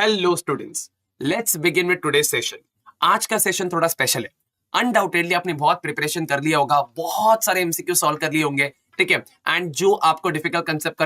Hello students, let's begin with today session. आज का session थोड़ा स्पेशल है। अनडाउटेडली आपने बहुत प्रिपरेशन कर लिया होगा, बहुत सारे एमसीक्यू सॉल्व कर लिए होंगे, ठीक है। एंड जो आपको डिफिकल्ट कंसेप्ट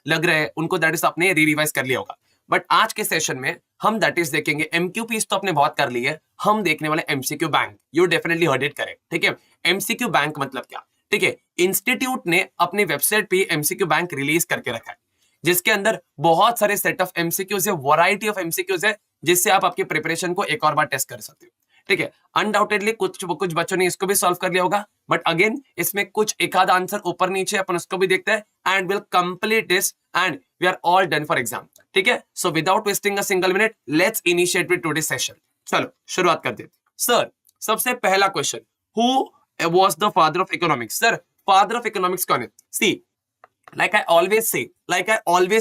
लग रहे हैं उनको दैट इज आपने रिवाइज कर लिया होगा। बट आज के सेशन में हम दैट इज देखेंगे एमक्यू पीस तो आपने बहुत कर ली है, हम देखने वाले MCQ bank. You definitely heard it करें, ठीक है। एमसीक्यू बैंक मतलब क्या, ठीक है। इंस्टीट्यूट ने अपनी वेबसाइट पे एमसीक्यू बैंक रिलीज करके रखा है, जिसके अंदर बहुत सारे सेट ऑफ एमसीक्यूज है, वैरायटी ऑफ एमसीक्यूज है, जिससे आप आपकी प्रिपरेशन को एक और बार टेस्ट कर सकते हो, ठीक है। अनडाउटेडली कुछ बच्चों ने इसको भी सॉल्व कर लिया होगा, बट अगेन इसमें कुछ एक आध आंसर ऊपर नीचे अपन उसको भी देखते हैं and will complete this and we are all done for exam, ठीक है। So without wasting a single minute let's initiate with today session. चलो शुरुआत करते हैं। सर, सबसे पहला question, who was the father of economics? Sir, father of economics कौन है? See, like I always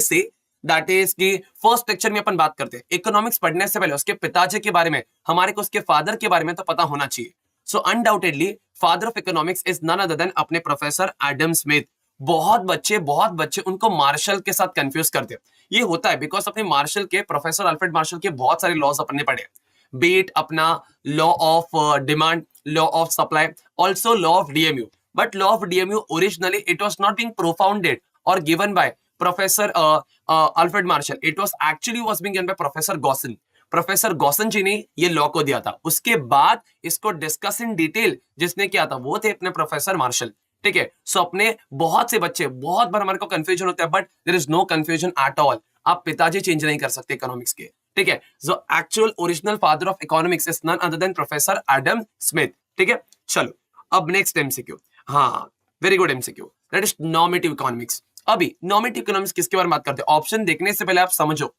say that is कि फर्स्ट लेक्चर में अपन बात करते हैं इकोनॉमिक्स पढ़ने से पहले उसके पिताजी के बारे में, हमारे को उसके फादर के बारे में तो पता होना चाहिए। So undoubtedly father of economics is none other than अपने प्रोफेसर एडम स्मिथ। बहुत बच्चे उनको मार्शल के साथ कंफ्यूज करते हैं। ये होता है बिकॉज अपने मार्शल के, प्रोफेसर अल्फ्रेड मार्शल के बहुत सारे लॉज अपन ने पढ़े, बीट अपना law of demand, law of supply, also law of DMU. But law of DMU originally it was not being propounded or given by Professor Alfred Marshall. It was being given by Professor Gaussen. Professor Gossen ji ने ये law को दिया था। उसके बाद इसको discuss in detail जिसने किया था वो थे अपने प्रोफेसर मार्शल, ठीक है। सो अपने बहुत से बच्चे, बहुत बार हमारे को कंफ्यूजन होता है, but there is no confusion at all. आप पिताजी चेंज नहीं कर सकते इकोनॉमिक्स के, ठीक है। So actual original father of economics is none other than professor Adam Smith, ठीक है। चलो अब नेक्स्ट एमसीक्यू, हाँ very good MCQ, that is normative economics. अभी नॉर्मेटिव इकोनॉमिक्स किसके बारे में बात करते हैं? ऑप्शन देखने से पहले आप समझो।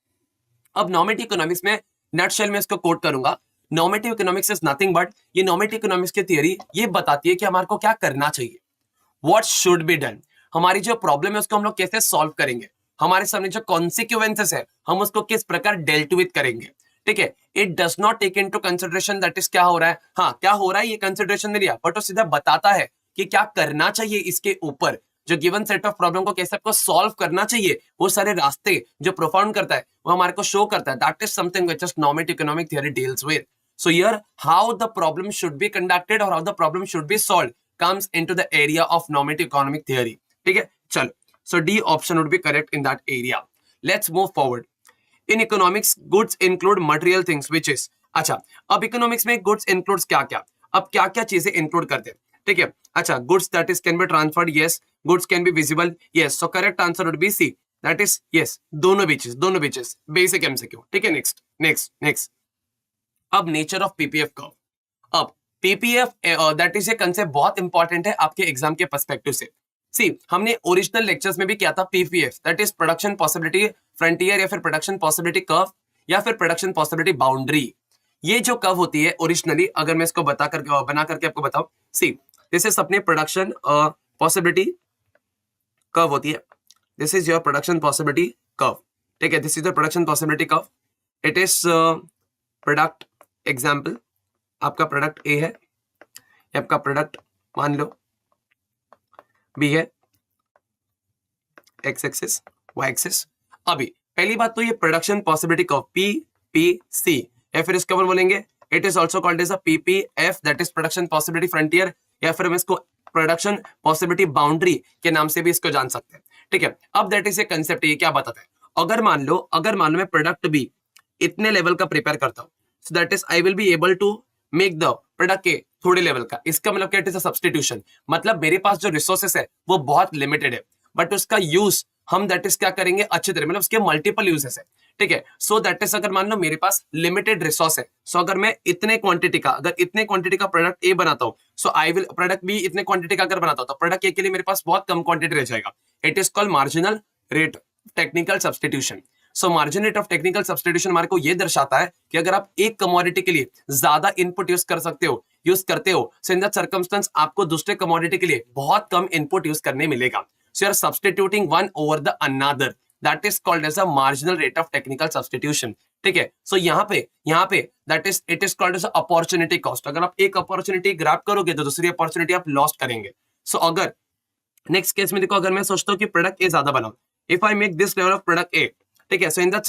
अब नॉर्मेटिव इकोनॉमिक्स में नटशेल में इसको कोट करूंगा। Normative economics is nothing but, ये नॉर्मेटिव इकोनॉमिक्स की थियरी ये बताती है कि हमारे को क्या करना चाहिए, व्हाट शुड बी डन। हमारी जो प्रॉब्लम है उसको हम लोग कैसे सॉल्व करेंगे, हमारे सामने जो कॉन्सिक्वेंसेस है हम उसको किस प्रकार डेल्ट विद करेंगे, ठीक है। It does not take into consideration that is क्या हो रहा है, हाँ क्या हो रहा है ये कंसिडरेशन नहीं लिया, बट वो सीधा बताता है कि क्या करना चाहिए इसके ऊपर। जो गिवन सेट ऑफ प्रॉब्लम को कैसे आपको सॉल्व करना चाहिए, वो सारे रास्ते जो प्रोफाउंड करता है वो हमारे को शो करता है। That is something which is normative economic theory deals with. So here how the problem should be conducted और how the problem should be solved comes into the area of normative economic theory, ठीक है। चलो, so D option would be correct in that area. Let's move forward. In economics goods include material things which is, अच्छा अब economics में goods includes क्या क्या, अब क्या क्या चीजें इंक्लूड करते हैं, ठीक है। अच्छा, goods that is can be transferred, yes. Goods can be visible, yes. So correct answer would be C, that is yes, दोनों बीचेस बेसिक एमसीक्यू, ठीक है। नेक्स्ट अब नेचर ऑफ पीपीएफ कर्व। अब PPF that is a concept बहुत important है आपके exam के पर्सपेक्टिव से। सी, हमने ओरिजिनल लेक्चर्स में भी किया था PPF, that is production possibility frontier या फिर प्रोडक्शन पॉसिबिलिटी कर्व या फिर प्रोडक्शन पॉसिबिलिटी बाउंड्री। ये जो कर्व होती है ओरिजिनली, अगर मैं इसको बना करके आपको बताऊं, सी दिस इज अपने प्रोडक्शन पॉसिबिलिटी कर्व होती है। This is your production possibility curve, ठीक है। This is the production possibility curve. It is product, example आपका प्रोडक्ट ए है, आपका प्रोडक्ट मान लो बी है, एक्स एक्सिस वाई एक्सिस। अभी पहली बात तो ये production possibility curve P P C, या फिर इसको अपन बोलेंगे it is also called as a PPF, that is production possibility frontier, या फिर हम इसको प्रोडक्शन पॉसिबिलिटी बाउंड्री के नाम से भी इसको जान सकते हैं, ठीक है। अब दैट इज ए कंसेप्ट, ये क्या बताता है, अगर मान लो मैं प्रोडक्ट बी इतने लेवल का प्रिपेयर करता हूं, so that is I will be able to make the product A थोड़े लेवल का। इसका मतलब क्या, इट इज अ सब्स्टिट्यूशन, मतलब मेरे पास जो रिसोर्सेस है वो बहुत लिमिटेड है, बट उसका यूज हम दैट इज क्या करेंगे अच्छी तरह, मतलब उसके मल्टीपल यूजेस है, ठीक है। सो दैट इज अगर मान लो मेरे पास लिमिटेड रिसोर्स है, सो अगर मैं इतने क्वांटिटी का प्रोडक्ट ए बनाता हूं, सो आई विल प्रोडक्ट बी इतने क्वांटिटी का अगर बनाता हूं तो प्रोडक्ट ए के लिए मेरे पास बहुत कम क्वांटिटी रह जाएगा। It is called marginal rate technical substitution. So margin rate of technical substitution हमारे को यह दर्शाता है कि अगर आप एक कमोडिटी के लिए ज्यादा इनपुट यूज करते हो, सो इन दैट सर्कमस्टेंस आपको दूसरे कमोडिटी के लिए बहुत कम इनपुट यूज करने मिलेगा। So you are substituting one over the another, that is called as a marginal rate of technical substitution, ठीक है। सो यहाँ पे that is it is called as opportunity cost. अगर आप एक अपॉर्चुनिटी ग्रैब करोगे तो दूसरी अपॉर्चुनिटी आप लॉस्ट करेंगे। सो अगर नेक्स्ट केस में देखो, अगर मैं सोचता हूँ कि प्रोडक्ट ए ज्यादा बनाऊं, if I make this level of product ए, ठीक है. सो इन दैट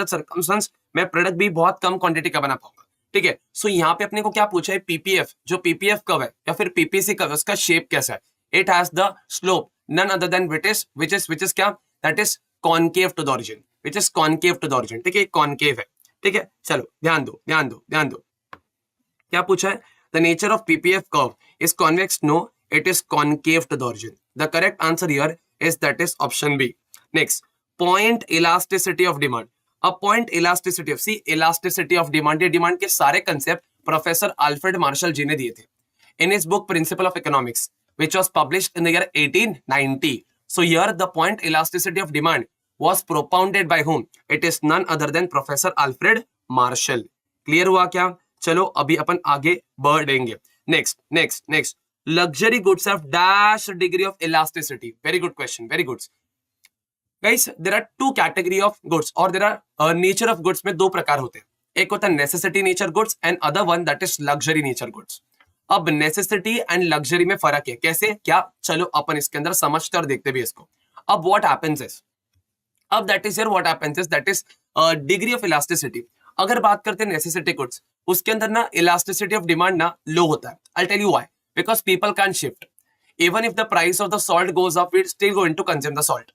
सर्कमस्टांस मैं प्रोडक्ट भी बहुत कम क्वांटिटी का बना पाऊंगा. ठीक है. सो यहाँ पे अपने को क्या पूछा है, पीपीएफ, जो पीपीएफ कर्व है या फिर पीपीसी कर्व, उसका शेप कैसा है. It has the slope none other than which is क्या, that is concave to the origin, which is concave to the origin. ठीक है, कॉनकेव है. ठीक है, चलो ध्यान दो ध्यान दो ध्यान दो. क्या पूछा है, the nature of PPF curve is convex. No, it is concave to the origin. The correct answer here is that is option B. Next, point elasticity of demand. अब point elasticity of, see elasticity of demand, ये demand के सारे concept professor Alfred Marshall जी ने दिए थे in his book Principle of Economics, which was published in the year 1890. So here the point elasticity of demand was propounded by whom? It is none other than Professor Alfred Marshall. Clear हुआ क्या? चलो अभी अपन आगे बढ़ेंगे. Next. Luxury goods have dash degree of elasticity. Very good question. Very good. Guys, there are two category of goods, or there are nature of goods में दो प्रकार होते हैं. एक होता है necessity nature goods and other one that is luxury nature goods. अब necessity and luxury में फर्क है. कैसे क्या? चलो अपन इसके अंदर समझते और देखते भी इसको. अब what happens is, अब that is here what happens is that is degree of elasticity. अगर बात करते हैं necessity goods, उसके अंदर ना elasticity of demand ना low होता है. I'll tell you why. Because people can't shift. Even if the price of the salt goes up, we're still going to consume the salt.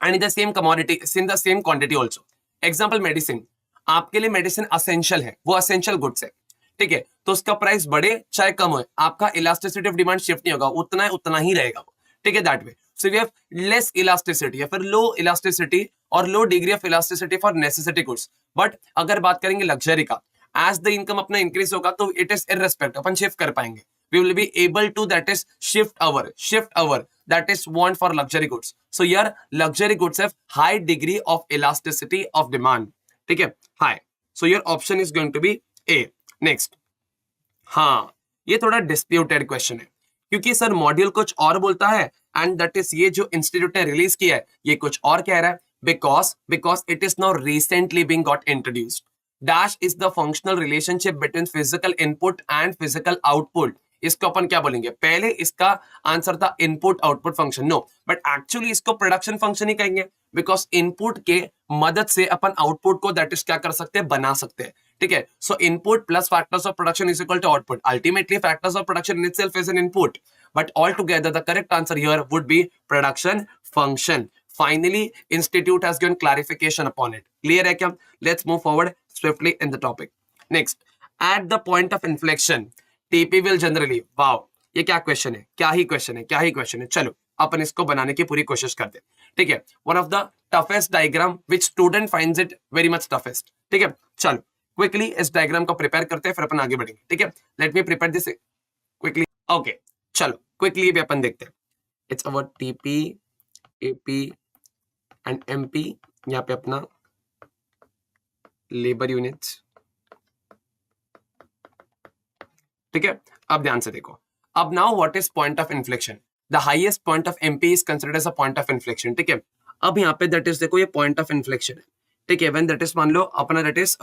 And in the same commodity, in the same quantity also. Example, medicine. आपके लिए medicine essential है, वो essential goods है. ठीक है, तो उसका price बढ़े चाहे कम हो, आपका इलास्टिसिटी ऑफ डिमांड शिफ्ट नहीं होगा, उतना है उतना ही रहेगा वो. ठीक है, that way. So we have less elasticity या फिर लो इलास्टिसिटी और low degree of elasticity for necessity goods. But अगर बात करेंगे लग्जरी का, एज द इनकम अपना इंक्रीज होगा तो इट इज इररेस्पेक्ट, अपन शिफ्ट कर पाएंगे. We will be able to, that is shift our that is want for luxury goods. So here luxury goods have high degree of elasticity of demand. ठीक है, high. So your option is going to be A. Next, हाँ, ये थोड़ा disputed question है क्योंकि sir module कुछ और बोलता है एंड दैट इज ये जो इंस्टीट्यूट ने रिलीज किया है ये कुछ और कह रहा है. Because it is now recently being got introduced. Dash is the functional relationship between physical input and physical output. इसको अपन क्या बोलेंगे, पहले इसका आंसर था input output function. No, but actually इसको प्रोडक्शन फंक्शन ही कहेंगे बिकॉज इनपुट के मदद से अपन आउटपुट को दैट इज क्या कर सकते हैं, बना सकते हैं. ठीक है, so input plus factors of production is equal two output. Ultimately factors of production in itself is an input, but all together the correct answer here would be production function. Finally, institute has given clarification upon it. Clear है क्या? Let's move forward swiftly in the topic. Next, at the point of inflection, TP will generally. Wow, ये क्या question है, क्या ही question है. चलो अपन इसको बनाने की पूरी कोशिश करते हैं. ठीक है, one of the toughest diagram which student finds it very much toughest. ठीक है, चलो क्विकली इस डायग्राम को प्रिपेयर करते हैं फिर अपन आगे बढ़ेंगे. ठीक है, let me prepare this quickly. Okay, चलो क्विकली भी अपन देखते हैं. It's our TP, AP and MP. यहाँ पे अपना लेबर यूनिट्स. ठीक है, अब ध्यान से देखो. अब now what is point of inflection. The highest point of MP is considered as a point of inflection. ठीक है, अब यहाँ पे दैट इज देखो ये पॉइंट ऑफ इन्फ्लेक्शन है. ठीक है, व्हेन दैट इज मान लो अपना दैट इज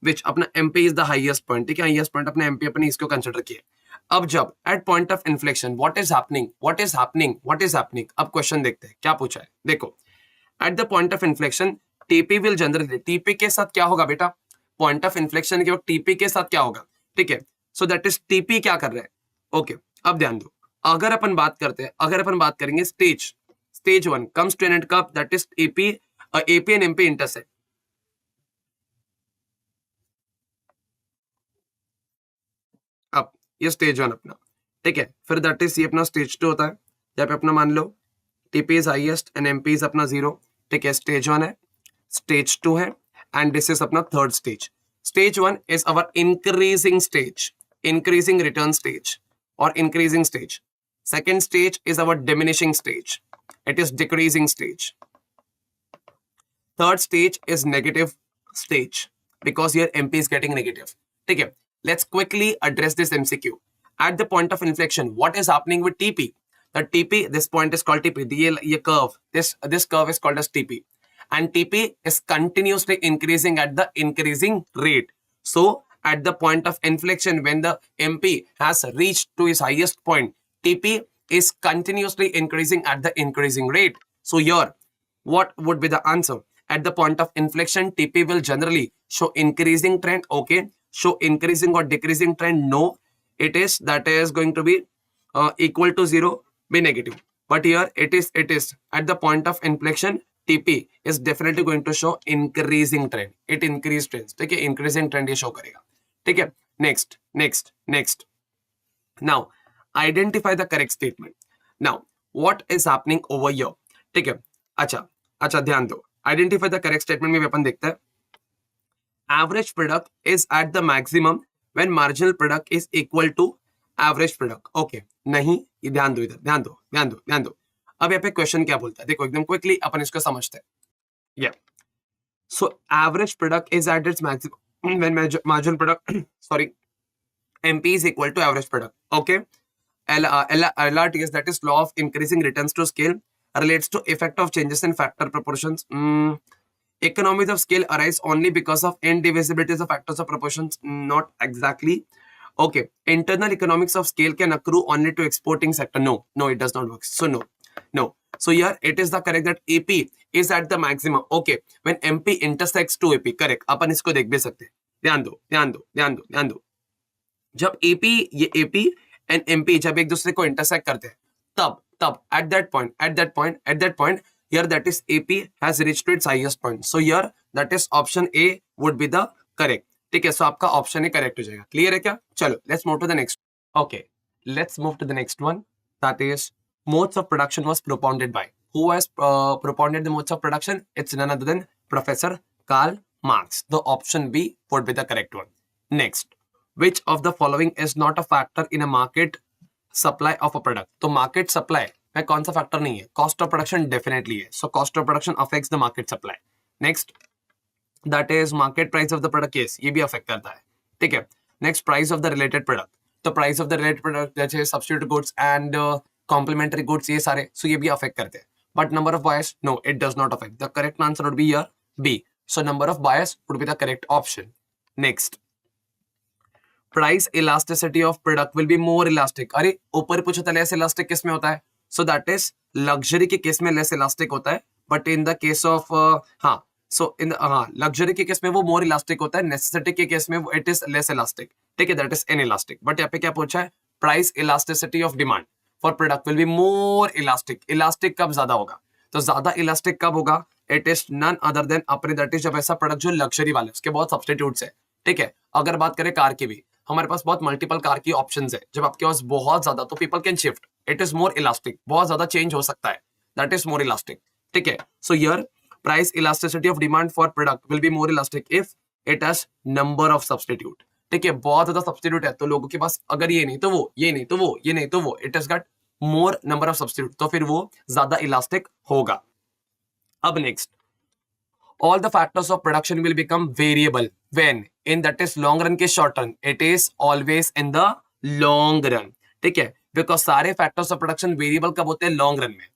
विच अपना MP is the highest point. ठीक है, हाईएस्ट पॉइंट अपना MP अपने इसको कंसिडर किया. अब जब at point of inflection what is happening. अब क्वेश्चन देखते हैं क्या पूछा है. देखो, at the point of inflection TP will generally, TP के साथ क्या होगा बेटा, पॉइंट ऑफ इन्फ्लेक्शन के वक्त TP के साथ क्या होगा. ठीक है, सो दैट इज TP क्या कर रहा है. ओके, अब ध्यान दो. अगर अपन बात करेंगे stage 1 comes to an end कब that is AP and MP intersect. अब ये स्टेज 1 अपना. ठीक है, फिर दैट इज ये अपना स्टेज 2 होता है जहाँ पे अपना मान लो TP is highest and MP is अपना 0. ठीक है, स्टेज 1 है, स्टेज 2 है एंड दिस इज अपना third stage. Stage 1 is our increasing return stage or increasing stage. Second stage is our diminishing stage. It is decreasing stage. Third stage is negative stage because here MP is getting negative. Okay, let's quickly address this MCQ. At the point of inflection, what is happening with TP? The TP, this point is called TP. The curve, this curve is called as TP. And TP is continuously increasing at the increasing rate. So at the point of inflection, when the MP has reached to its highest point, TP is continuously increasing at the increasing rate. So here, what would be the answer? at the point of inflection, TP will generally show increasing trend. Okay, show increasing or decreasing trend? No, it is that is going to be equal to 0, be negative. But here it is at the point of inflection, TP is definitely going to show increasing trend. It increased trends. ठीक है, increasing trend ये show करेगा. ठीक है, next. Now identify the correct statement. Now what is happening over here? ठीक है, अच्छा ध्यान दो. Identify the correct statement में अपन देखते हैं. Average product is at the maximum when marginal product is equal to average product. Okay, नहीं, ये ध्यान दो, इधर ध्यान दो. अब यहाँ पे क्वेश्चन क्या बोलता है, देखो एकदम क्विकली अपन इसको समझते हैं. Yeah. So average product is at its maximum when marginal product MP is equal to average product. Okay. LRTS, that is law of increasing returns to scale, relates to effect of changes in factor proportions. Economies of scale arise only because of indivisibilities of factors of proportions. Not exactly. Okay. Internal economics of scale can accrue only to exporting sector. No, it does not work. So no. So here it is the correct that AP is at the maximum. Okay, when MP intersects to AP. Correct. अपन इसको देख भी सकते हैं. ध्यान दो. जब AP ये AP and MP जब एक दूसरे को intersect करते हैं, तब at that point here that is AP has reached to its highest point. So here that is option A would be the correct. ठीक है, so आपका option A correct हो जाएगा. Clear है क्या? चलो, let's move to the next. Okay, let's move to the next one. That is modes of production was propounded by. Who has propounded the modes of production? It's none other than Professor Karl Marx. The option B would be the correct one. Next, which of the following is not a factor in a market supply of a product? तो market supply में कौन सा factor नहीं है? Cost of production definitely है. So cost of production affects the market supply. Next, that is market price of the product. Yes, ये भी affect करता है. ठीक है. Next, price of the related product. तो price of the related product जैसे substitute goods and complementary goods ये सारे, so ये भी affect करते हैं. But number of buyers, no, it does not affect. The correct answer would be here B. So number of buyers would be the correct option. Next, price elasticity of product will be more elastic. अरे ऊपर पूछा था less elastic किस में होता है? So that is luxury के case में less elastic होता है. But in the case of so in the luxury के केस में वो more elastic होता है. Necessity के केस में it is less elastic. ठीक है, that is inelastic. But यहाँ पे क्या पूछा है? Price elasticity of demand for product will be more elastic. Elastic कब ज्यादा होगा? तो ज्यादा elastic कब होगा? It is none other than अपने that is जब ऐसा प्रोडक्ट जो लग्जरी वाले उसके बहुत सब्स्टिट्यूट्स है. ठीक है, अगर बात करें कार की भी, हमारे पास बहुत मल्टीपल कार की ऑप्शंस है. जब आपके पास बहुत ज्यादा, तो people can shift. It is more elastic. बहुत ज्यादा चेंज हो सकता है. That is more elastic. ठीक है, so here price elasticity of demand for product will be more elastic if it has number of substitute. ठीक है, बहुत ज्यादा सब्स्टिट्यूट है तो लोगों के पास अगर ये नहीं तो वो, ये नहीं तो वो, ये नहीं तो वो, it has got more number of substitute, तो फिर वो ज्यादा इलास्टिक होगा. अब next, all the factors of production will become variable when in that is long run के short run. It is always in the long run. ठीक है, because सारे factors of production variable कब होते हैं? long run में.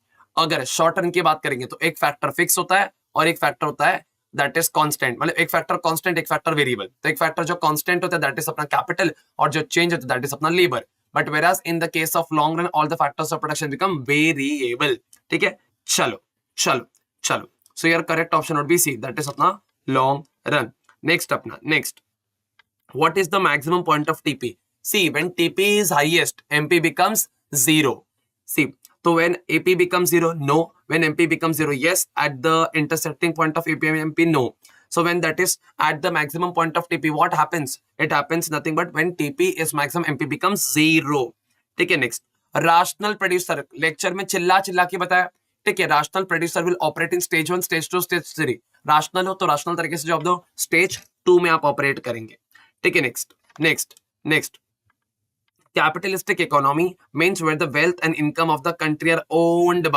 अगर short run की बात करेंगे तो एक factor fix होता है और एक factor होता है that is constant. मतलब एक factor constant, एक factor variable. तो एक factor जो constant होता है that is अपना capital और जो change होता है that is अपना labor. But whereas in the case of long run all the factors of production become variable. ठीक है, चलो. So your correct option would be C. That is अपना long run. Next. What is the maximum point of TP? See, when TP is highest, MP becomes 0. See, so when AP becomes 0, no. When MP becomes 0, yes. At the intersecting point of AP and MP, no. So when that is at the maximum point of TP, what happens? It happens nothing but when TP is maximum, MP becomes 0. ठीक है, next. Rational producer. Lecture में चिल्ला के बताया. ठीक है, rational producer will operate in stage 1, stage 2, stage 3. rational हो तो rational तरीके से जवाब दो, stage 2 में आप ऑपरेट करेंगे. ठीक है, next. Capitalistic economy means where the wealth and income of the country are owned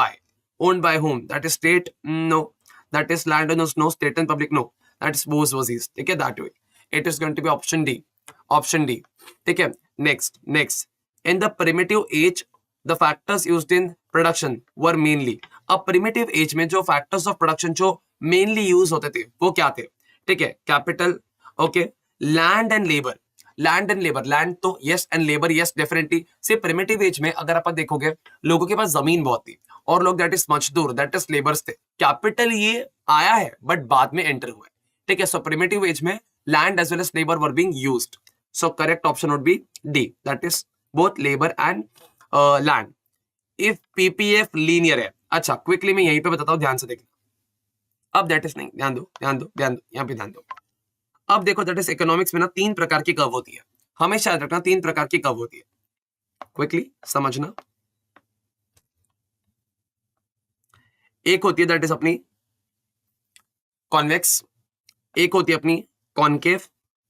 by whom? That is state? No. That is landowners? No. State and public? No. That is bourgeoisie. ठीक है, that way. It is going to be option D. ठीक है, next. In the primitive age, the factors used in production were mainly. अब primitive age में जो factors of production जो mainly use होते थे वो क्या थे? ठीक है, capital, okay, land and labor. land तो yes and labor yes definitely. से primitive age में अगर आप देखोगे लोगों के पास जमीन बहुत थी और लोग दैट इज मजदूर, दैट इज लेबर्स थे। कैपिटल ये आया है बट बाद में एंटर हुआ है, ठीक है। सो प्रिमिटिव एज में land as well as labour were being used, so correct option would be D, that is both labour and land. If PPF linear है, अच्छा क्विकली मैं यहीं पे बताता हूं, ध्यान से देखना। अब दैट इज नहीं, ध्यान दो ध्यान दो ध्यान दो, यहां पे ध्यान दो। अब देखो दैट इज इकोनॉमिक्स में ना 3 प्रकार की कर्व होती है, हमेशा याद रखना 3 प्रकार की कर्व होती है, क्विकली समझना। एक होती है दैट इज अपनी कॉन्वेक्स, एक होती है अपनी कॉनकेव,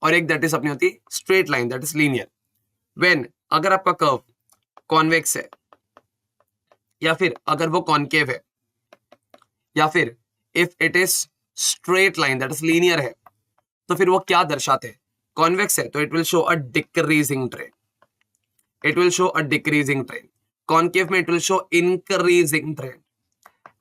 और एक दैट इज अपनी होती है straight line, that is linear. When अगर आपका कर्व कॉन्वेक्स है, या फिर अगर वो कॉनकेव है, या फिर if it is straight line that is linear है, तो फिर वो क्या दर्शाते हैं? कॉन्वेक्स है तो it will show a decreasing trend, it will show a decreasing trend. Concave में it will show increasing trend.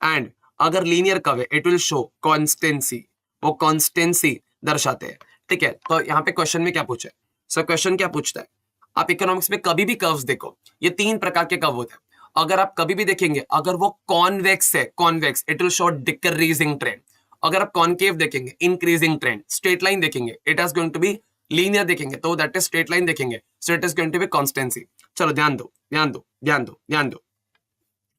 And अगर लीनियर कर्व है इट विल शो कॉन्स्टेंसी, वो कॉन्स्टेंसी दर्शाते हैं, ठीक है। तो यहाँ पे क्वेश्चन में क्या पूछा है? सो क्वेश्चन क्या पूछता है, आप इकोनॉमिक्स में कभी भी कर्व्स देखो, ये 3 प्रकार के कर्व होते हैं। अगर आप कभी भी देखेंगे, अगर वो कॉन्वेक्स है, convex, it will show decreasing trend. अगर आप कॉनकेव देखेंगे, इंक्रीजिंग ट्रेंड। स्ट्रेट लाइन देखेंगे, it is going to be linear देखेंगे तो दैट इज स्ट्रेट लाइन देखेंगे, so it is going to be constancy. चलो ध्यान दो ध्यान दो ध्यान दो ध्यान दो।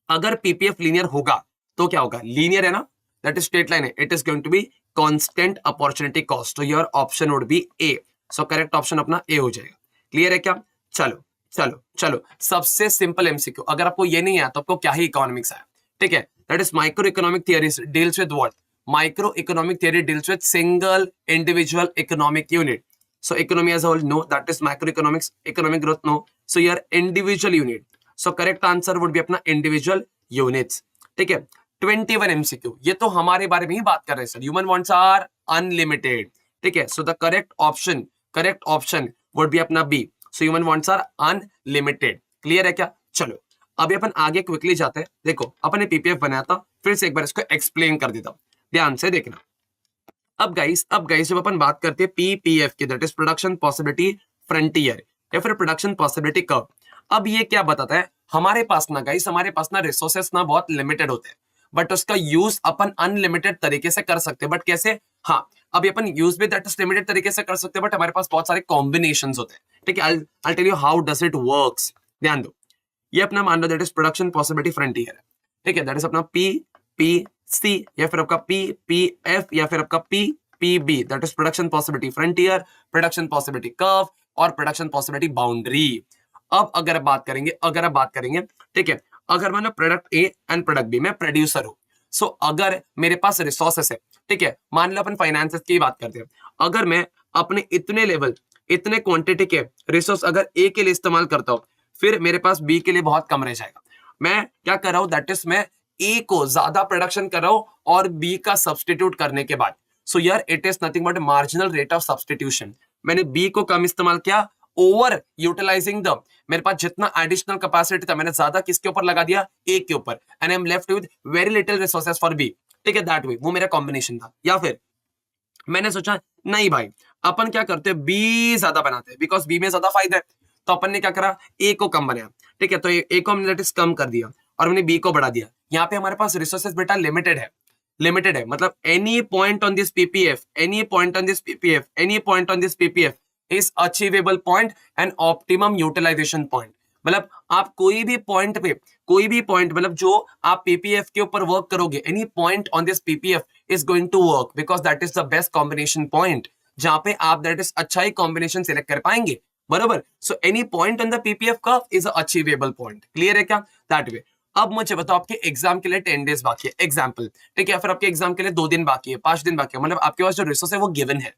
अगर पीपीएफ लीनियर होगा तो क्या होगा? लीनियर है ना, दैट इज स्ट्रेट लाइन है, it is going to be constant opportunity cost, तो your option would be A. So correct option अपना ए हो जाएगा। क्लियर है क्या? चलो चलो चलो, सबसे सिंपल एमसीक्यू। अगर आपको ये नहीं आया तो आपको क्या ही इकोनॉमिक्स आया, ठीक है। That is micro economic theory deals with what? Micro economic theory deals with single individual economic unit. So economy as a whole, no, that is macroeconomics. Economic growth, no. So your individual unit. So correct answer would be अपना individual units. ठीक है। 21 MCQ, ये तो हमारे बारे में ही बात कर रहे हैं sir. Human wants are unlimited. ठीक है। So the correct option would be अपना B. So human wants are unlimited. Clear है क्या? चलो अभी अपन आगे क्विकली जाते हैं। देखो अपन ने पीपीएफ बनाया था, फिर से एक बार इसको एक्सप्लेन कर देता हूं, ध्यान से देखना। अब गाइस जब अपन बात करते हैं पीपीएफ की, that is production possibility frontier या फिर प्रोडक्शन पॉसिबिलिटी कर्व। अब ये क्या बताता है? हमारे पास ना गाइस, हमारे पास ना रिसोर्सेस ना बहुत लिमिटेड होते हैं, बट उसका यूज अपन अनलिमिटेड तरीके से कर सकते हैं। बट कैसे? हाँ, अभी अपन यूज भी दैट इज लिमिटेड तरीके से कर सकते हैं, बट हमारे पास बहुत सारे कॉम्बिनेशंस होते हैं, ठीक है। I tell you how does it works. ध्यान दो, ये अपना मान लो that is production possibility frontier है, ठीक है। दैट इज अपना पीपीसी या फिर आपका पीपीएफ या फिर आपका PPB, that is production possibility frontier, production possibility curve और प्रोडक्शन पॉसिबिलिटी बाउंड्री। अब अगर बात करेंगे, ठीक है, अगर मान लो product A and product B, मैं प्रोड्यूसर हूं। सो अगर मेरे पास रिसोर्सेस है, ठीक है, मान लो अपन फाइनेंसेस की बात करते हैं, अगर मैं अपने इतने लेवल, इतने क्वांटिटी के रिसोर्स अगर ए के लिए इस्तेमाल करता हूं, फिर मेरे पास बी के लिए बहुत कम रह जाएगा। मैं क्या कर रहा हूं? दैट इज मैं ए को ज्यादा प्रोडक्शन कर रहा हूं और बी का सब्सटीट्यूट करने के बाद, सो यार it is nothing but marginal rate of substitution. मैंने बी को कम इस्तेमाल किया, ओवर यूटिलाइजिंग द, मेरे पास जितना एडिशनल कैपेसिटी था मैंने ज्यादा किसके ऊपर लगा दिया? ए के ऊपर, and I am left with very little resources for B, ठीक है। दैट वे वो मेरा कॉम्बिनेशन था। या फिर मैंने सोचा नहीं भाई, अपन क्या करते हैं, बी ज्यादा बनाते हैं बिकॉज बी में ज्यादा फायदा है, तो अपन ने क्या करा? ए को कम बनाया, ठीक है। तो ए को हमने कम कर दिया और हमने बी को बढ़ा दिया। यहाँ पे हमारे पास रिसोर्सेस बेटा लिमिटेड है, मतलब any point on this PPF is achievable point and optimum utilisation point. मतलब आप कोई भी पॉइंट मतलब जो आप पीपीएफ के ऊपर वर्क करोगे, any point on this PPF is going to work because that is the best combination point, जहां पे आप दैट इज अच्छा ही कॉम्बिनेशन सिलेक्ट कर पाएंगे, बरोबर। So any point on the PPF curve is achievable point. Clear है क्या? That way. अब मुझे बताओ, आपके एग्जाम के लिए 10 डेज बाकी है, एग्जाम्पल, ठीक है, फिर आपके एग्जाम के लिए 2 दिन बाकी है, 5 दिन बाकी है, मतलब आपके पास जो रिसोर्स है वो गिवन है।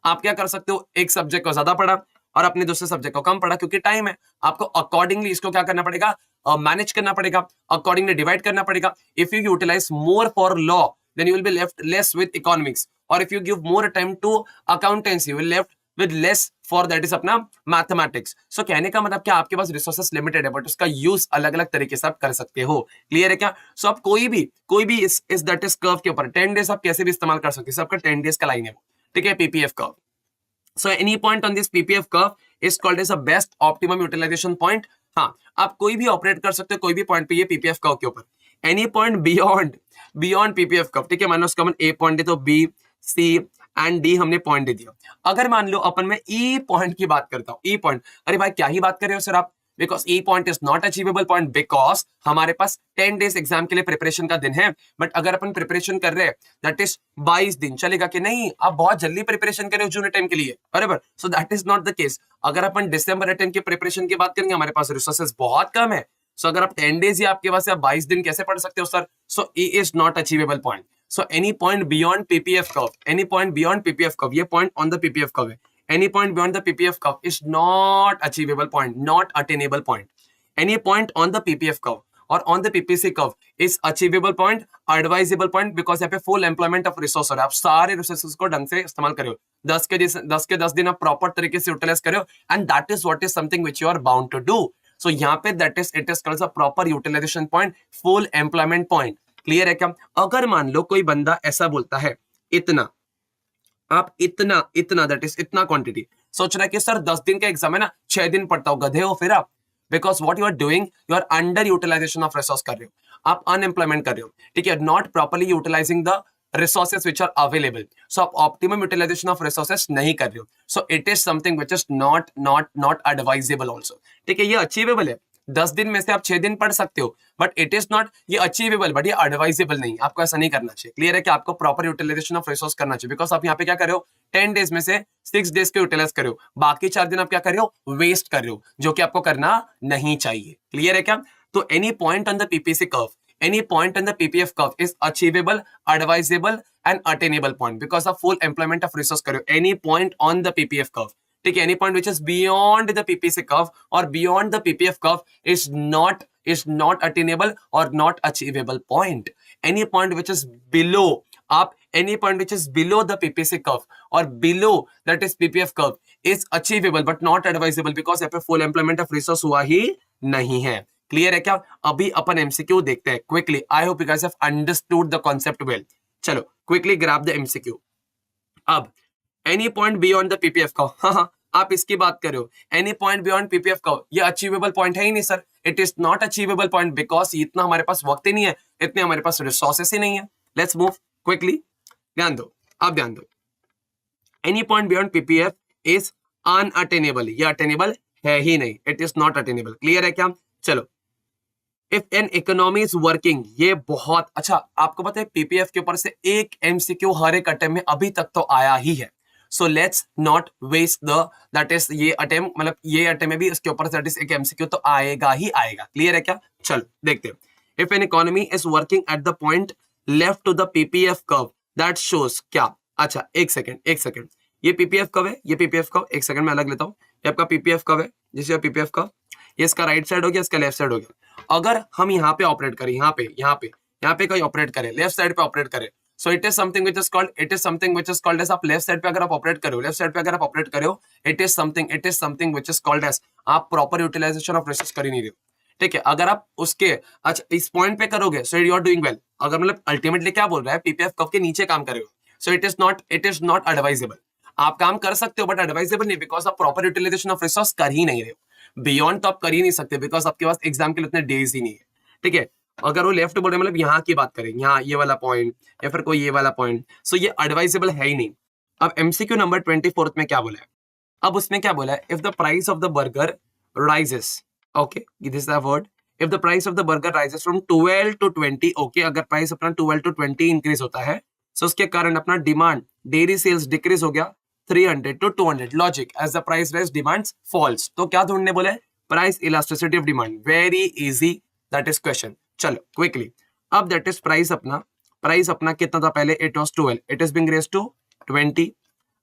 आप क्या कर सकते हो? एक सब्जेक्ट को ज्यादा पढ़ा और अपने दूसरे सब्जेक्ट को कम पढ़ा, क्योंकि टाइम है। आपको अकॉर्डिंगली इसको क्या करना पड़ेगा? मैनेज करना पड़ेगा, अकॉर्डिंगली डिवाइड करना पड़ेगा। If you utilise more for law then you will be left less with economics, or if you give more time to accountancy you will left with less for that is अपना mathematics। so कहने का मतलब क्या, आपके पास resources limited है but उसका use अलग अलग तरीके से आप कर सकते हो। क्लियर है क्या? so आप कोई भी इस that is curve के ऊपर 10 डेज आप कैसे भी इस्तेमाल कर सकते हो। आपका 10 डेज का लाइन है वो, ठीक है, PPF curve. so any point on this PPF curve is called as a best optimum utilization point। हाँ, आप कोई भी ऑपरेट कर सकते हो कोई भी पॉइंट पे ये पीपीएफ कर्व के ऊपर। Any point beyond PPF curve, ठीक है, मान लो उसका ए पॉइंट है तो बी सी एंड डी हमने पॉइंट दे दिया। अगर मान लो अपन में ई पॉइंट की बात करता हूँ, ई पॉइंट, अरे भाई क्या ही बात कर रहे हो सर आप, because E point is not achievable point because हमारे पास 10 डेज एग्जाम के लिए प्रिपरेशन का दिन है। बट अगर अपन प्रिपरेशन कर रहे हैं दैट इज 22 दिन, चलेगा कि नहीं? आप बहुत जल्दी प्रिपरेशन कर रहे हो जून अटेम्प्ट के लिए, बराबर, सो that is not the case. अगर अपन दिसंबर अटेम्प्ट की प्रिपरेशन की बात करेंगे, हमारे पास रिसोर्सेज बहुत कम है। सो अगर आप 10 डेज ही आपके पास, आप 22 दिन कैसे पढ़ सकते हो sir? So E is not achievable point. So any point beyond PPF curve, any point beyond PPF curve, ये point on the PPF curve है. Any point beyond the PPF curve is not achievable point, not attainable point. Any point on the PPF curve or on the PPC curve is achievable point, advisable point because यहाँ पे full employment of resource हो रहा है। आप सारे resources को ढंग से इस्तेमाल करो, 10 के 10 दिन आप proper तरीके से utilize करो, and that is what is something which you are bound to do. So यहाँ पे that is it is called a proper utilization point, full employment point. Clear है क्या? अगर मान लो कोई बंदा ऐसा बोलता है इतना, आप इतना दैट इज इतना क्वांटिटी, सोच रहा है कि सर 10 दिन का एग्जाम है ना, 6 दिन पढ़ता हूं, गधे हो फिर आप, because what you are doing, you are under utilisation of resource कर रहे हो, आप अनएम्प्लॉयमेंट कर रहे हो, ठीक है, not properly utilising the resources which are available, so आप optimum utilization of resources नहीं कर रहे हो, so it is something which is not advisable also, ठीक है, ये अचीवेबल है, 10 दिन में से आप 6 दिन पढ़ सकते हो, बट इट इज नॉट ये अचीवेबल, बट ये एडवाइजेबल नहीं, आपको ऐसा नहीं करना चाहिए। क्लियर है कि आपको प्रॉपर यूटिलाइजेशन ऑफ रिसोर्स करना चाहिए, बिकॉज आप यहाँ पे क्या कर रहे हो, 10 डेज में से 6 डेज के यूटिलाइज कर रहे हो, बाकी 4 दिन आप क्या कर रहे हो, वेस्ट कर रहे हो, जो कि आपको करना नहीं चाहिए। क्लियर है क्या? तो any point on the PPC curve, any point on the PPF curve is achievable, advisable and attainable point because of full employment of resource करो, any point on the PPF curve, ठीक है, any point which is beyond the PPC curve or beyond the PPF curve is not attainable or not achievable point. Any point which is below, आप any point which is below the PPC curve or below that is PPF curve is achievable but not advisable because यहाँ पे full employment of resource हुआ ही नहीं है। Clear है क्या? अभी अपन MCQ देखते हैं quickly. I hope you guys have understood the concept well. चलो क्विकली ग्रैब द एमसीक्यू। अब any point beyond the PPF curve, हाँ आप इसकी बात कर रहे हो, any point beyond PPF curve, ये अचीवेबल पॉइंट है ही नहीं sir, it is not achievable point because इतना हमारे पास वक्त ही नहीं है, इतने हमारे पास रिसोर्सेस ही नहीं है। लेट्स मूव क्विकली, ध्यान दो, अब ध्यान दो, any point beyond PPF is unattainable, ये अटेनेबल है ही नहीं, it is not attainable. Clear है क्या? चलो, if an economy is working, ये बहुत अच्छा, आपको पता है पीपीएफ के ऊपर से एक एमसीक्यू हर एक अटेम्प्ट में अभी तक तो आया ही है, so let's not waste the that is ये अटेम्प्ट, मतलब ये अटेम्प्ट में भी इसके ऊपर से एक एमसीक्यू तो आएगा ही आएगा। क्लियर है क्या? चलो देखते हैं, if an economy is working at the point left to the PPF curve that shows क्या, अच्छा एक सेकेंड, ये पीपीएफ कर्व है, ये पीपीएफ कर्व, एक सेकंड मैं अलग लेता हूँ, ये आपका पीपीएफ कर्व है, जिससे पीपीएफ कर्व, ये इसका राइट साइड हो गया, इसका लेफ्ट साइड हो गया। अगर हम यहाँ पे ऑपरेट करें, यहाँ पे कोई ऑपरेट करे, लेफ्ट साइड पे ऑपरेट करे, so it is something which is called as, आप लेफ्ट साइड पे अगर आप ऑपरेट करो, it is something which is called as, आप प्रॉपर यूटिलाइजेशन ऑफ रिसोर्स कर ही नहीं रहे हो। ठीक है, अगर आप उसके अच्छा इस पॉइंट पे करोगे, so you are doing well. अगर मतलब अल्टीमेटली क्या बोल रहा है, पीपीएफ कर्व के नीचे काम करोगे, सो इट इज नॉट एडवाइजेबल। आप काम कर सकते हो बट एडवाइजेबल नहीं, बिकॉज आप प्रॉपर यूटिलाइजेशन ऑफ रिसोर्स कर ही नहीं रहे हो। बियॉन्ड तो आप कर ही नहीं सकते बिकॉज आपके पास एग्जाम के लिए उतने डेज ही नहीं है। ठीक है, अगर वो लेफ्ट बोल रहे मतलब यहाँ की बात करें, यहाँ ये वाला पॉइंट या फिर कोई ये वाला पॉइंट, सो ये एडवाइजेबल है ही नहीं। अब एमसीक्यू नंबर 24 में क्या बोला है, अब उसमें क्या बोला है, if the price of the burger rises, okay this is the word, if the price of the burger rises from 12 to 20, okay अगर प्राइस अपना 12 to 20 इंक्रीज होता है, सो उसके कारण अपना डिमांड, डेयरी सेल्स डिक्रीज हो गया 300 to 200, logic as the price rise demand falls. तो क्या ढूंढने बोले, price elasticity of demand, very easy that is question. चलो क्विकली, अब दैट इज प्राइस अपना कितना था पहले, it was 12, it is being raised to 20।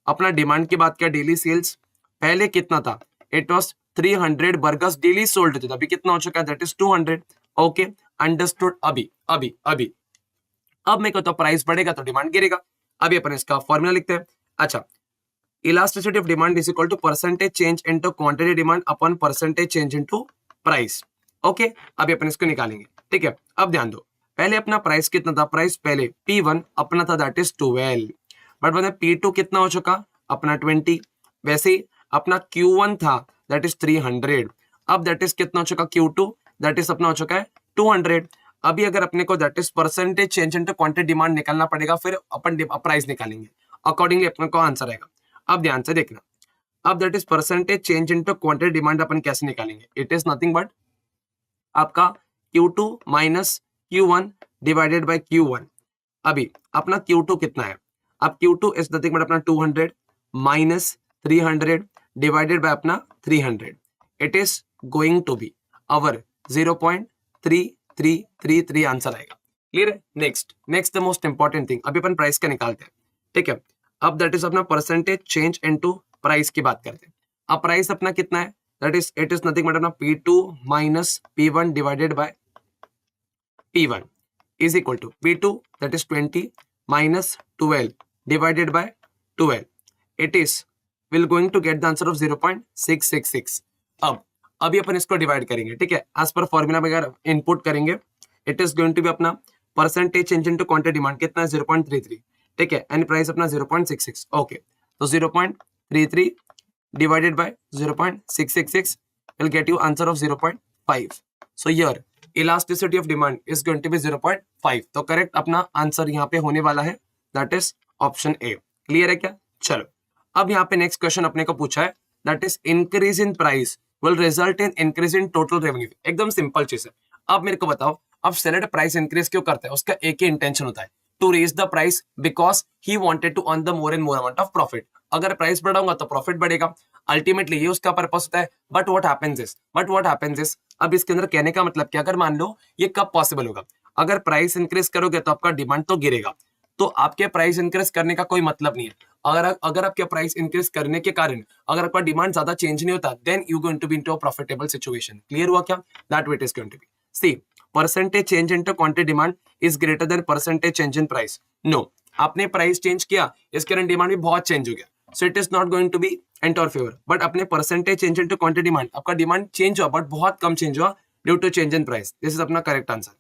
अपना डिमांड की बात किया, डेली सेल्स पहले कितना था, it was 300 burgers daily sold थे, अभी कितना हो चुका है, दैट इज 200। Okay understood. अभी अब मैं कहता हूं प्राइस बढ़ेगा तो डिमांड गिरेगा। अभी अपन इसका फॉर्मूला लिखते हैं। अच्छा, elasticity of demand is equal to percentage change into quantity demand upon percentage change into price. Okay, अभी अपन इसको निकालेंगे। ठीक है, अब ध्यान दो, पहले अपना प्राइस कितना था, प्राइस पहले P1 अपना था दैट इज 12, बट मतलब P2 कितना हो चुका अपना 20, वैसे ही अपना Q1 था दैट इज 300, अब दैट इज कितना हो चुका Q2, दैट इज अपना हो चुका है 200। अभी अगर अपने को that is percentage change into quantity demand निकालना पड़ेगा, फिर अपन प्राइस निकालेंगे, अकॉर्डिंगली अपने को आंसर आएगा। अब ध्यान से देखना, अब that is percentage change into quantity demand अपन कैसे निकालेंगे? इट इज नथिंग बट आपका Q2 minus Q1 divided by Q1। अभी अपना Q2 कितना है? अब Q2 इज नथिंग बट अपना 200 माइनस 300 डिवाइडेड बाय अपना 300। It is going to be our 0.3333 answer आएगा। क्लियर है? Next the most important thing, अभी अपन प्राइस का निकालते हैं, ठीक है। अब दैट इज अपना परसेंटेज चेंज इनटू प्राइस की बात करते हैं। अब प्राइस अपना कितना है? That is it is nothing but अपना P2 minus P1 divided by P1 is equal to P2 that is 20 minus 12 divided by 12. It is will going to get the answer of 0.666. अब अभी अपन इसको divide करेंगे, ठीक है, as per formula वगैरह input करेंगे। It is going to be अपना percentage change into quantity demand कितना है? 0.33, ठीक है, एंड प्राइस अपना 0.66। ओके, तो 0.33 divided by 0.666 will get you answer of 0.5. So here elasticity of demand is going to be 0.5. तो करेक्ट अपना आंसर यहाँ पे होने वाला है, that is option A. Clear है क्या? चलो, अब यहाँ पे नेक्स्ट क्वेश्चन अपने को पूछा है, that is increase in price will result in increase in total revenue. एकदम सिंपल चीज है। अब मेरे को बताओ, अब सेलर प्राइस इंक्रीज क्यों करता है? उसका एक ही इंटेंशन होता है, to raise the price because he wanted to earn the more and more amount of profit. अगर प्राइस बढ़ाऊंगा तो प्रॉफिट बढ़ेगा, अल्टीमेटली ये उसका पर्पस होता है। बट व्हाट हैपेंस इज अब इसके अंदर कहने का मतलब क्या, अगर मान लो ये कब पॉसिबल होगा? अगर प्राइस इंक्रीज करोगे तो आपका डिमांड तो गिरेगा, तो आपके प्राइस इंक्रीज करने का कोई मतलब नहीं है। अगर आपके प्राइस इंक्रीज करने के कारण अगर आपका डिमांड ज्यादा चेंज नहीं होता, then you going to be into a profitable situation. Clear हुआ क्या? That wait is going to be C percentage change into quantity demand is greater than percentage change in price. No, आपने price change किया, इसके कारण demand भी बहुत change हो गया, so it is not going to be in your favour. But अपने percentage change into quantity demand, आपका डिमांड चेंज हुआ बट बहुत कम चेंज हुआ due to change in price. This is अपना करेक्ट आंसर।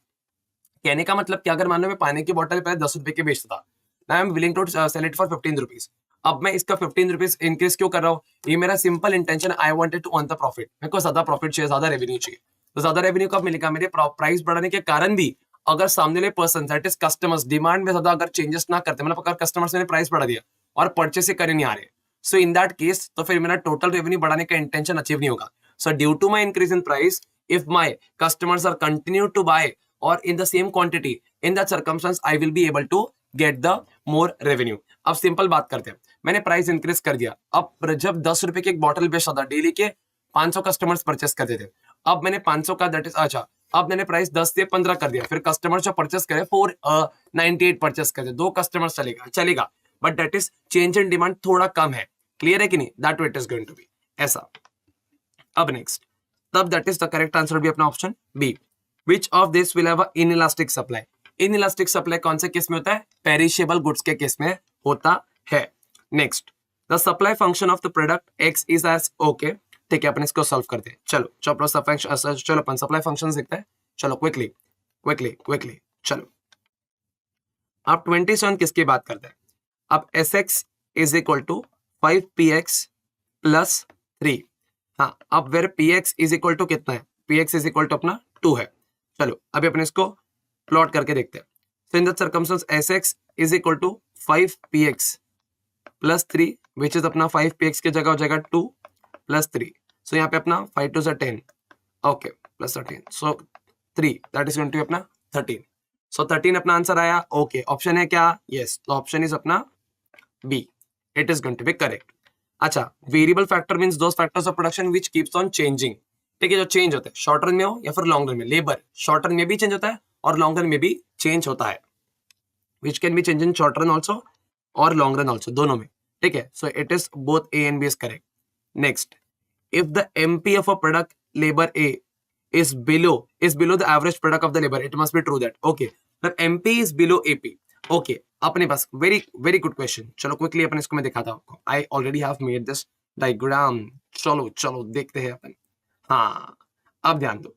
कहने का मतलब क्या, अगर मान लो मैं पानी की बोतल पहले 10 रुपए की बेचता था, I am willing to sell it for 15 rupees. अब मैं इसका 15 रुपीज इंक्रीज क्यों कर रहा हूँ? ये मेरा simple intention, I wanted to earn the profit. मेरे को ज्यादा प्रॉफिट चाहिए, ज्यादा रेवेन्यू चाहिए। तो ज्यादा रेवेन्यू कब मिलेगा? मेरे प्राइस बढ़ाने के कारण भी अगर सामने वाले person that is customers demand में ज्यादा अगर चेंजेस ना करते, मतलब अगर कस्टमर्स ने प्राइस बढ़ा दिया और परचेस से करे नहीं आ रहे, सो इन दैट केस तो फिर मेरा टोटल रेवेन्यू बढ़ाने का इंटेंशन अचीव नहीं होगा। So due to my increase in price, if my customers are continue to buy or in the same quantity, in that circumstance I will be able to get the more revenue. अब simple बात करते हैं, मैंने price increase कर दिया। अब जब 10 रुपए की एक बॉटल बेचता था, डेली के 500 कस्टमर्स परचेस करते थे। अब मैंने 500 का दैट इज अच्छा, अब मैंने प्राइस 10 से 15 कर दिया, फिर कस्टमर जो परचेस करे 498 परचेस करते, 2 कस्टमर्स चलेगा, but that is change in demand थोड़ा कम है। क्लियर है कि नहीं? That it is going to be ऐसा। अब नेक्स्ट, तब that is the correct answer भी अपना option B. Which of this will have a inelastic supply? Inelastic supply कौन से केस में होता है? पेरिशेबल गुड्स के केस में होता है। Next, the supply function of the product X is as okay. ठीक है, अपन इसको सॉल्व करते हैं। चलो चलो अपन सप्लाई फंक्शन देखते हैं। चलो क्विकली चलो। अब 27 किसकी बात करते हैं? अब S X is equal to 5px plus 3। हाँ, अब where px is equal to कितना है? px इज इक्वल टू अपना 2 है। चलो अभी अपन इसको प्लॉट करके देखते हैं। So in that circumstance sx is equal to 5px plus 3, which is अपना 5px की जगह हो जाएगा 2 प्लस 3। सो यहाँ पे अपना 5 2 से 10, okay, plus 13, so 3 that is going to अपना 13। सो 13 अपना आंसर आया। ओके, ऑप्शन है क्या? यस, तो ऑप्शन इज अपना B, it is going to be correct. अच्छा, variable factor means those factors of production which keeps on changing. ठीक है, जो चेंज होता है शॉर्ट रन में हो या फिर लॉन्ग रन में। लेबर शॉर्ट रन में भी चेंज होता है और लॉन्ग रन में भी चेंज होता है, which can be change in short run also और लॉन्ग रन आल्सो, दोनों में। ठीक है, so it is both A and B is correct. Next, if the MP of a product labor A is below the average product of the labor, it must be true that okay the MP is below AP. Okay, अपने पास very good question। चलो quickly अपन इसको मैं दिखाता हूँ आपको। I already have made this diagram। चलो देखते हैं अपन। हाँ, अब ध्यान दो,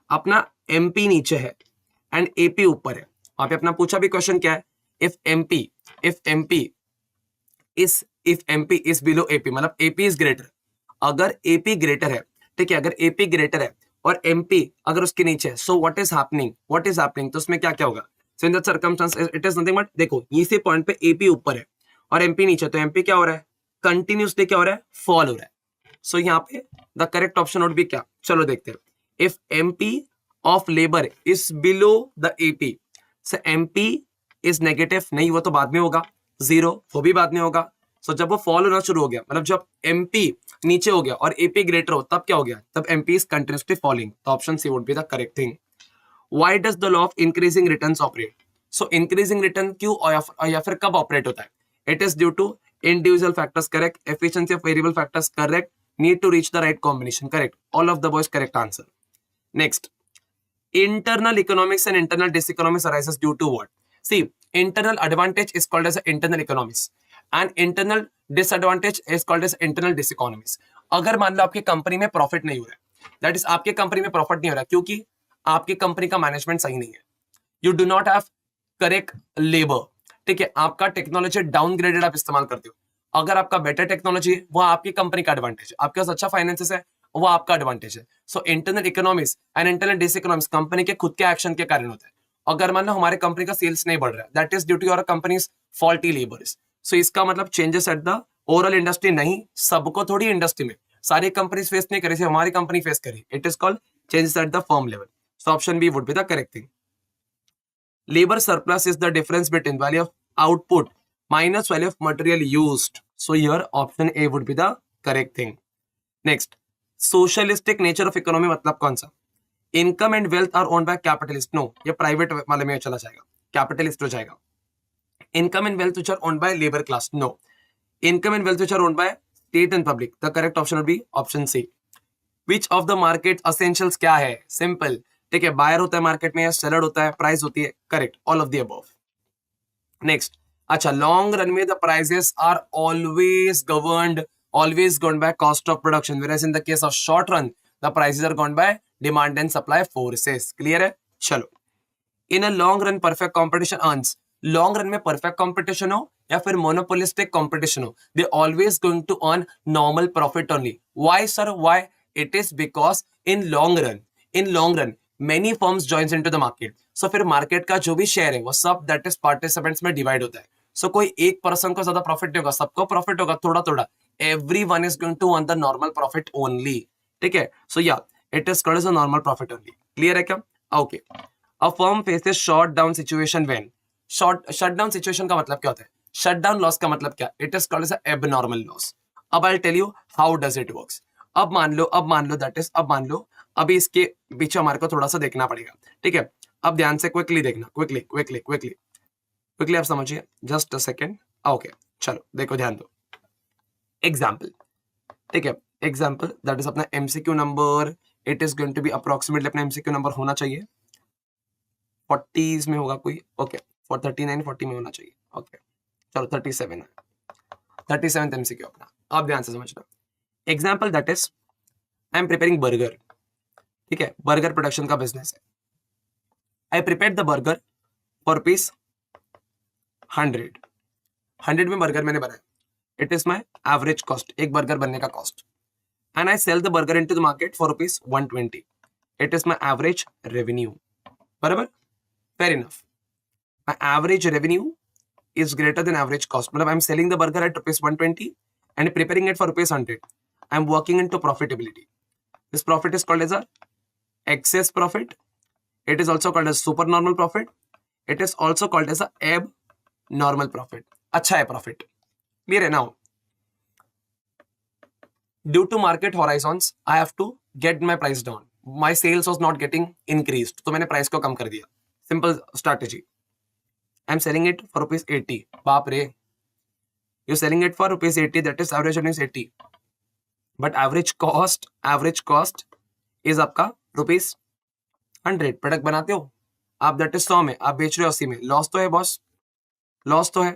अपना MP नीचे है एंड AP ऊपर है। वहां पे अपना पूछा भी क्वेश्चन क्या है? if MP is below AP, मतलब AP is greater। अगर AP ग्रेटर है, ठीक है, अगर AP ग्रेटर है और एमपी अगर उसके नीचे है, सो व्हाट इज हैपनिंग, तो उसमें क्या क्या होगा? So in that circumstance it is nothing but, देखो इसी पॉइंट पे एपी ऊपर है और एमपी नीचे, तो एमपी क्या हो रहा है? कंटिन्यूसली क्या हो रहा है? फॉल हो रहा है. सो यहाँ पे the correct option would B क्या? चलो देखते हैं. If MP of labour is below the AP, so MP is negative, नहीं वो तो बाद में होगा. जीरो वो भी बाद में होगा. सो जब वो फॉल होना शुरू हो गया, मतलब जब एमपी नीचे हो गया और एपी ग्रेटर हो, तब क्या हो गया? तब एमपी इज कंटिन्यूसली फॉलिंग. तो option C would be the correct thing. Why does the law of increasing returns operate? So increasing return क्यों या फिर कब ऑपरेट होता है? It is due to individual factors, correct. Efficiency of variable factors, correct. Need to reach the right combination, correct. All of the boys correct answer. Next, internal economics and internal diseconomics arises due to what? See, internal advantage is called as internal economics and internal disadvantage is called as internal diseconomics. अगर मान लो आपकी company में profit नहीं हो रहा है, that is आपकी company में प्रॉफिट नहीं हो रहा है क्योंकि आपकी कंपनी का मैनेजमेंट सही नहीं है. You do not have correct labour, ठीक है. आपका टेक्नोलॉजी डाउनग्रेडेड आप इस्तेमाल करते हो. अगर आपका बेटर टेक्नोलॉजी है, वो आपकी कंपनी का एडवांटेज है. आपके पास अच्छा फाइनेंसेस है, वो आपका एडवांटेज है. So internal economics and internal diseconomics company के खुद के एक्शन के कारण होता है. अगर मान लो हमारे कंपनी का सेल्स नहीं बढ़ रहा है, that is due to your companies faulty labours. सो इसका मतलब changes at the overall industry नहीं, सबको थोड़ी इंडस्ट्री में सारी कंपनीज फेस नहीं करी, हमारी कंपनी फेस करी. It is called changes at the firm level. So option B would be the correct thing. Labor surplus is the difference between value of output minus value of material used. So here option A would be the correct thing. Next, socialistic nature of economy मतलब कौन सा? Income and wealth are owned by capitalist. No, ये private वाले में चला जाएगा, capitalist हो जाएगा. Income and wealth which are owned by labor class. No, income and wealth which are owned by state and public. The correct option would be option C. Which of the market essentials क्या है? Simple. ठीक है, buyer होता है market में, seller होता है, price होती है, correct. All of the above. Next, अच्छा, लॉन्ग रन में the prices are always governed by cost of production, whereas in the case of short run the prices are governed by demand and supply forces. Clear है? चलो, in a long run perfect competition earns. Long run में perfect competition हो या फिर monopolistic competition हो, they always going to earn normal profit only. Why sir? Why? It is because in long run many firms joins into the market. So फिर market का जो भी share है वो सब दैट इज पार्टिसिपेंट्स में divide होता है. सो कोई एक पर्सन को ज्यादा प्रॉफिट नहीं होगा, सबको प्रॉफिट होगा थोड़ा थोड़ा. Everyone is going to earn the normal profit only. ठीक है, सो या it is called as a normal profit only. Clear है क्या? Okay. A firm faces shut down situation when. Shut down situation का मतलब क्या होता है? शट डाउन लॉस का मतलब क्या? It is called as a abnormal loss. अब I tell you how does it works. अब मान लो अभी इसके पीछे हमारे को थोड़ा सा देखना पड़ेगा. ठीक है, अब ध्यान से क्विकली देखना, क्विकली आप समझिए. Just a second. ओके, चलो देखो, ध्यान दो. एग्जाम्पल, ठीक है, एग्जाम्पल दैट इज अपना MCQ number. It is going to be approximately अपना एमसीक्यू नंबर होना चाहिए 40s में होगा कोई. ओके, फॉर 39-40 में होना चाहिए. ओके, चलो 37 है, 37th एमसीक्यू अपना. आप ध्यान से समझना. Example that is I am preparing burger. ठीक है, बर्गर प्रोडक्शन का बिजनेस है. I prepared the burger for rupees 100 में बर्गर मैंने बनाया. It is my average cost, एक बर्गर बनने का cost. And I sell the burger into the market for rupees 120. It is my average revenue. बराबर? Fair enough. My average revenue is greater than average cost. मतलब I'm selling the burger at rupees 120 and preparing it for rupees 100. I'm working into profitability. This profit is called as a excess profit. It is also called as supernormal profit. It is also called as a abnormal profit. अच्छा है profit. Clear है now? Due to market horizons, I have to get my price down. My sales was not getting increased. तो मैंने price को कम कर दिया. Simple strategy. I'm selling it for rupees 80. बाप रे, you're selling it for rupees 80. That is average earnings 80. But average cost is आपका rupees 100. Product बनाते हो आप, that is 100 में, आप बेच रहे हो 80 में. लॉस तो है बॉस, लॉस तो है.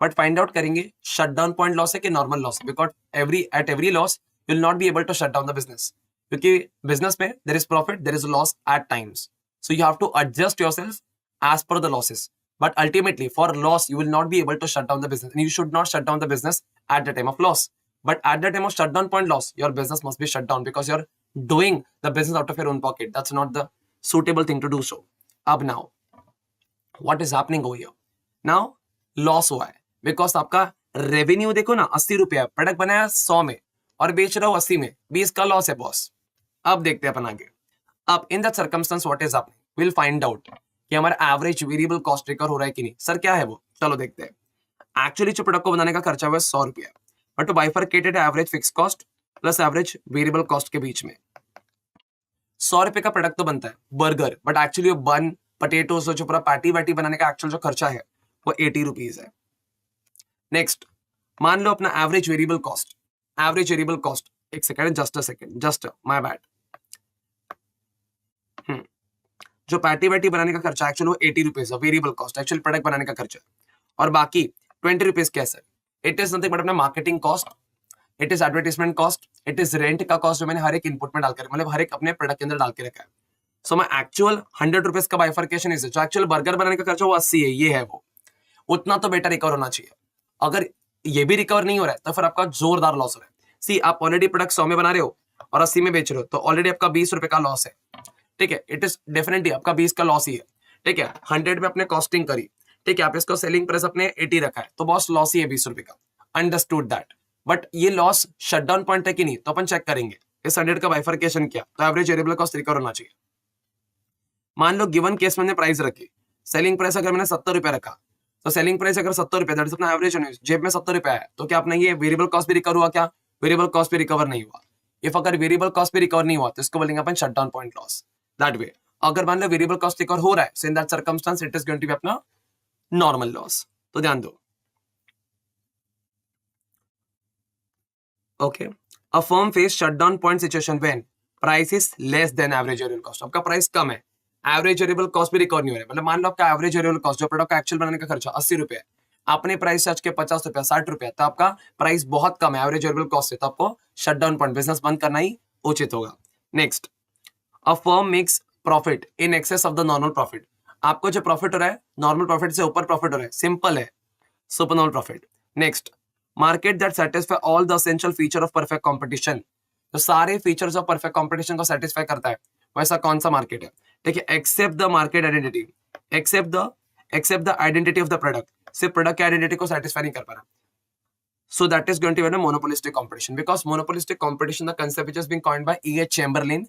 बट फाइंड आउट करेंगे शट डाउन पॉइंट लॉस है कि normal loss. Because at every loss you will not be able to shut down the business, क्योंकि बिजनेस में there is profit, there is loss at times. So you have to adjust yourself as per the losses. But ultimately, for loss, you will not be able to shut down the business. And you should not shut down the business at the time of loss. But at the time of shutdown point loss, your business must be shut down because your doing the business out of your own pocket. That's not the suitable thing to do so. अब now what is happening over here? Now loss हुआ है because आपका revenue देखो ना 80 रुपया, product बनाया 100 में और बेच रहा हूं 80 में, 20 का लॉस है बॉस. अब देखते हैं अपन आगे. अब इन that circumstance what is happening, will find out कि हमारा एवरेज वेरिएबल कॉस्ट रिकवर हो रहा है कि नहीं. सर क्या है वो, चलो देखते हैं. एक्चुअली जो प्रोडक्ट को बनाने का खर्चा हुआ है 100 रुपया, but bifurcated average fix cost plus average variable cost के बीच में 100 रुपए का प्रोडक्ट तो बनता है बर्गर, बट एक्चुअली बन पटेटोस जो पूरा पैटी वैटी बनाने का एक्चुअल जो खर्चा है वो 80 रुपीज है. नेक्स्ट मान लो अपना एवरेज वेरिएबल कॉस्ट, एक सेकेंड, जस्ट माय बैड, जो पैटी वैटी बनाने का खर्चा एक्चुअली वो 80 रुपीज है वेरिएबल कॉस्ट, एक्चुअल प्रोडक्ट बनाने का खर्चा, और बाकी 20 रुपीज कैसे. इट इज नथिंग बट अपना marketing cost, it is advertisement cost, it is rent का कॉस्ट जो मैंने हर एक इनपुट में डालकर, मतलब हर एक अपने प्रोडक्ट के अंदर डाल के रखा है. सो माय एक्चुअल 100 रुपीज का बाइफरकेशन इज, जो एक्चुअल बर्गर बनाने का खर्चा वो 80 है, ये है वो, उतना तो बेटर रिकवर होना चाहिए. अगर ये भी रिकवर नहीं हो रहा है तो फिर आपका जोरदार लॉस हो रहा है. सी आप ऑलरेडी प्रोडक्ट 100 में बना रहे हो और 80 में बेच रहे हो, तो ऑलरेडी आपका 20 रुपए का लॉस है. ठीक है, इट इज डेफिनेटली आपका 20 का लॉस ही है. ठीक है, 100 में आपने कॉस्टिंग करी, ठीक है, आप इसको सेलिंग प्राइस अपने 80 रखा है, तो बॉस लॉस ही है 20 रुपए का. अंडरस्टूड दैट, बट ये लॉस शटडाउन पॉइंट है कि नहीं, तो अपन चेक करेंगे. इस 100 का बाइफरकेशन किया तो एवरेज वेरिएबल कॉस्ट रिकवर होना चाहिए. मान लो गिवन केस में प्राइस रखी, सेलिंग प्राइस अगर मैंने 70 रुपया रखा, तो सेलिंग प्राइस अगर 70 रुपया, दैट इज अपना एवरेज, जेब में 70 रुपया है, तो क्या अपना ये वेरिएबल कॉस्ट भी रिकवर हुआ? क्या वेरिएबल कॉस्ट भी रिकवर नहीं हुआ. इफ अगर वेरिएबल कॉस्ट भी रिकवर नहीं हुआ तो इसको बोलेंगे अपन shutdown point loss. That way अगर मान लो वेरिएबल कॉस्ट रिकवर हो रहा है, so in that circumstance it is going to be अपना नॉर्मल लॉस. तो ध्यान दो. Okay, a firm face shutdown point situation when price is less than average variable cost. आपका प्राइस कम है, एवरेज वेरिएबल कॉस्ट भी रिकवर नहीं हो रहा है. मतलब मान लो आपका एवरेज वेरिएबल कॉस्ट जो प्रोडक्ट का एक्चुअल बनाने का खर्चा 80 रुपए है, आपने प्राइस चार्ज किया 50 रुपया 60 रुपया, तो आपका प्राइस बहुत कम है एवरेज वेरिएबल कॉस्ट से, तो आपको शटडाउन पॉइंट बिजनेस बंद करना ही उचित होगा. Next, a firm makes profit in excess of the normal profit. आपको जो प्रॉफिट हो रहा है नॉर्मल प्रॉफिट से ऊपर प्रॉफिट हो रहा है, सिंपल है, super normal profit. Next, market that satisfy all the essential feature of perfect competition. तो सारे फीचर्स ऑफ परफेक्ट कंपटीशन को सेटिस्फाई करता है, वैसा कौन सा मार्केट है? ठीक है, except the market identity, except the identity of the product. सिर्फ प्रोडक्ट की आइडेंटिटी को सेटिस्फाई नहीं कर पा रहा. So that is going to be a monopolistic competition, because monopolistic competition, the concept which has been coined by E.H. Chamberlain,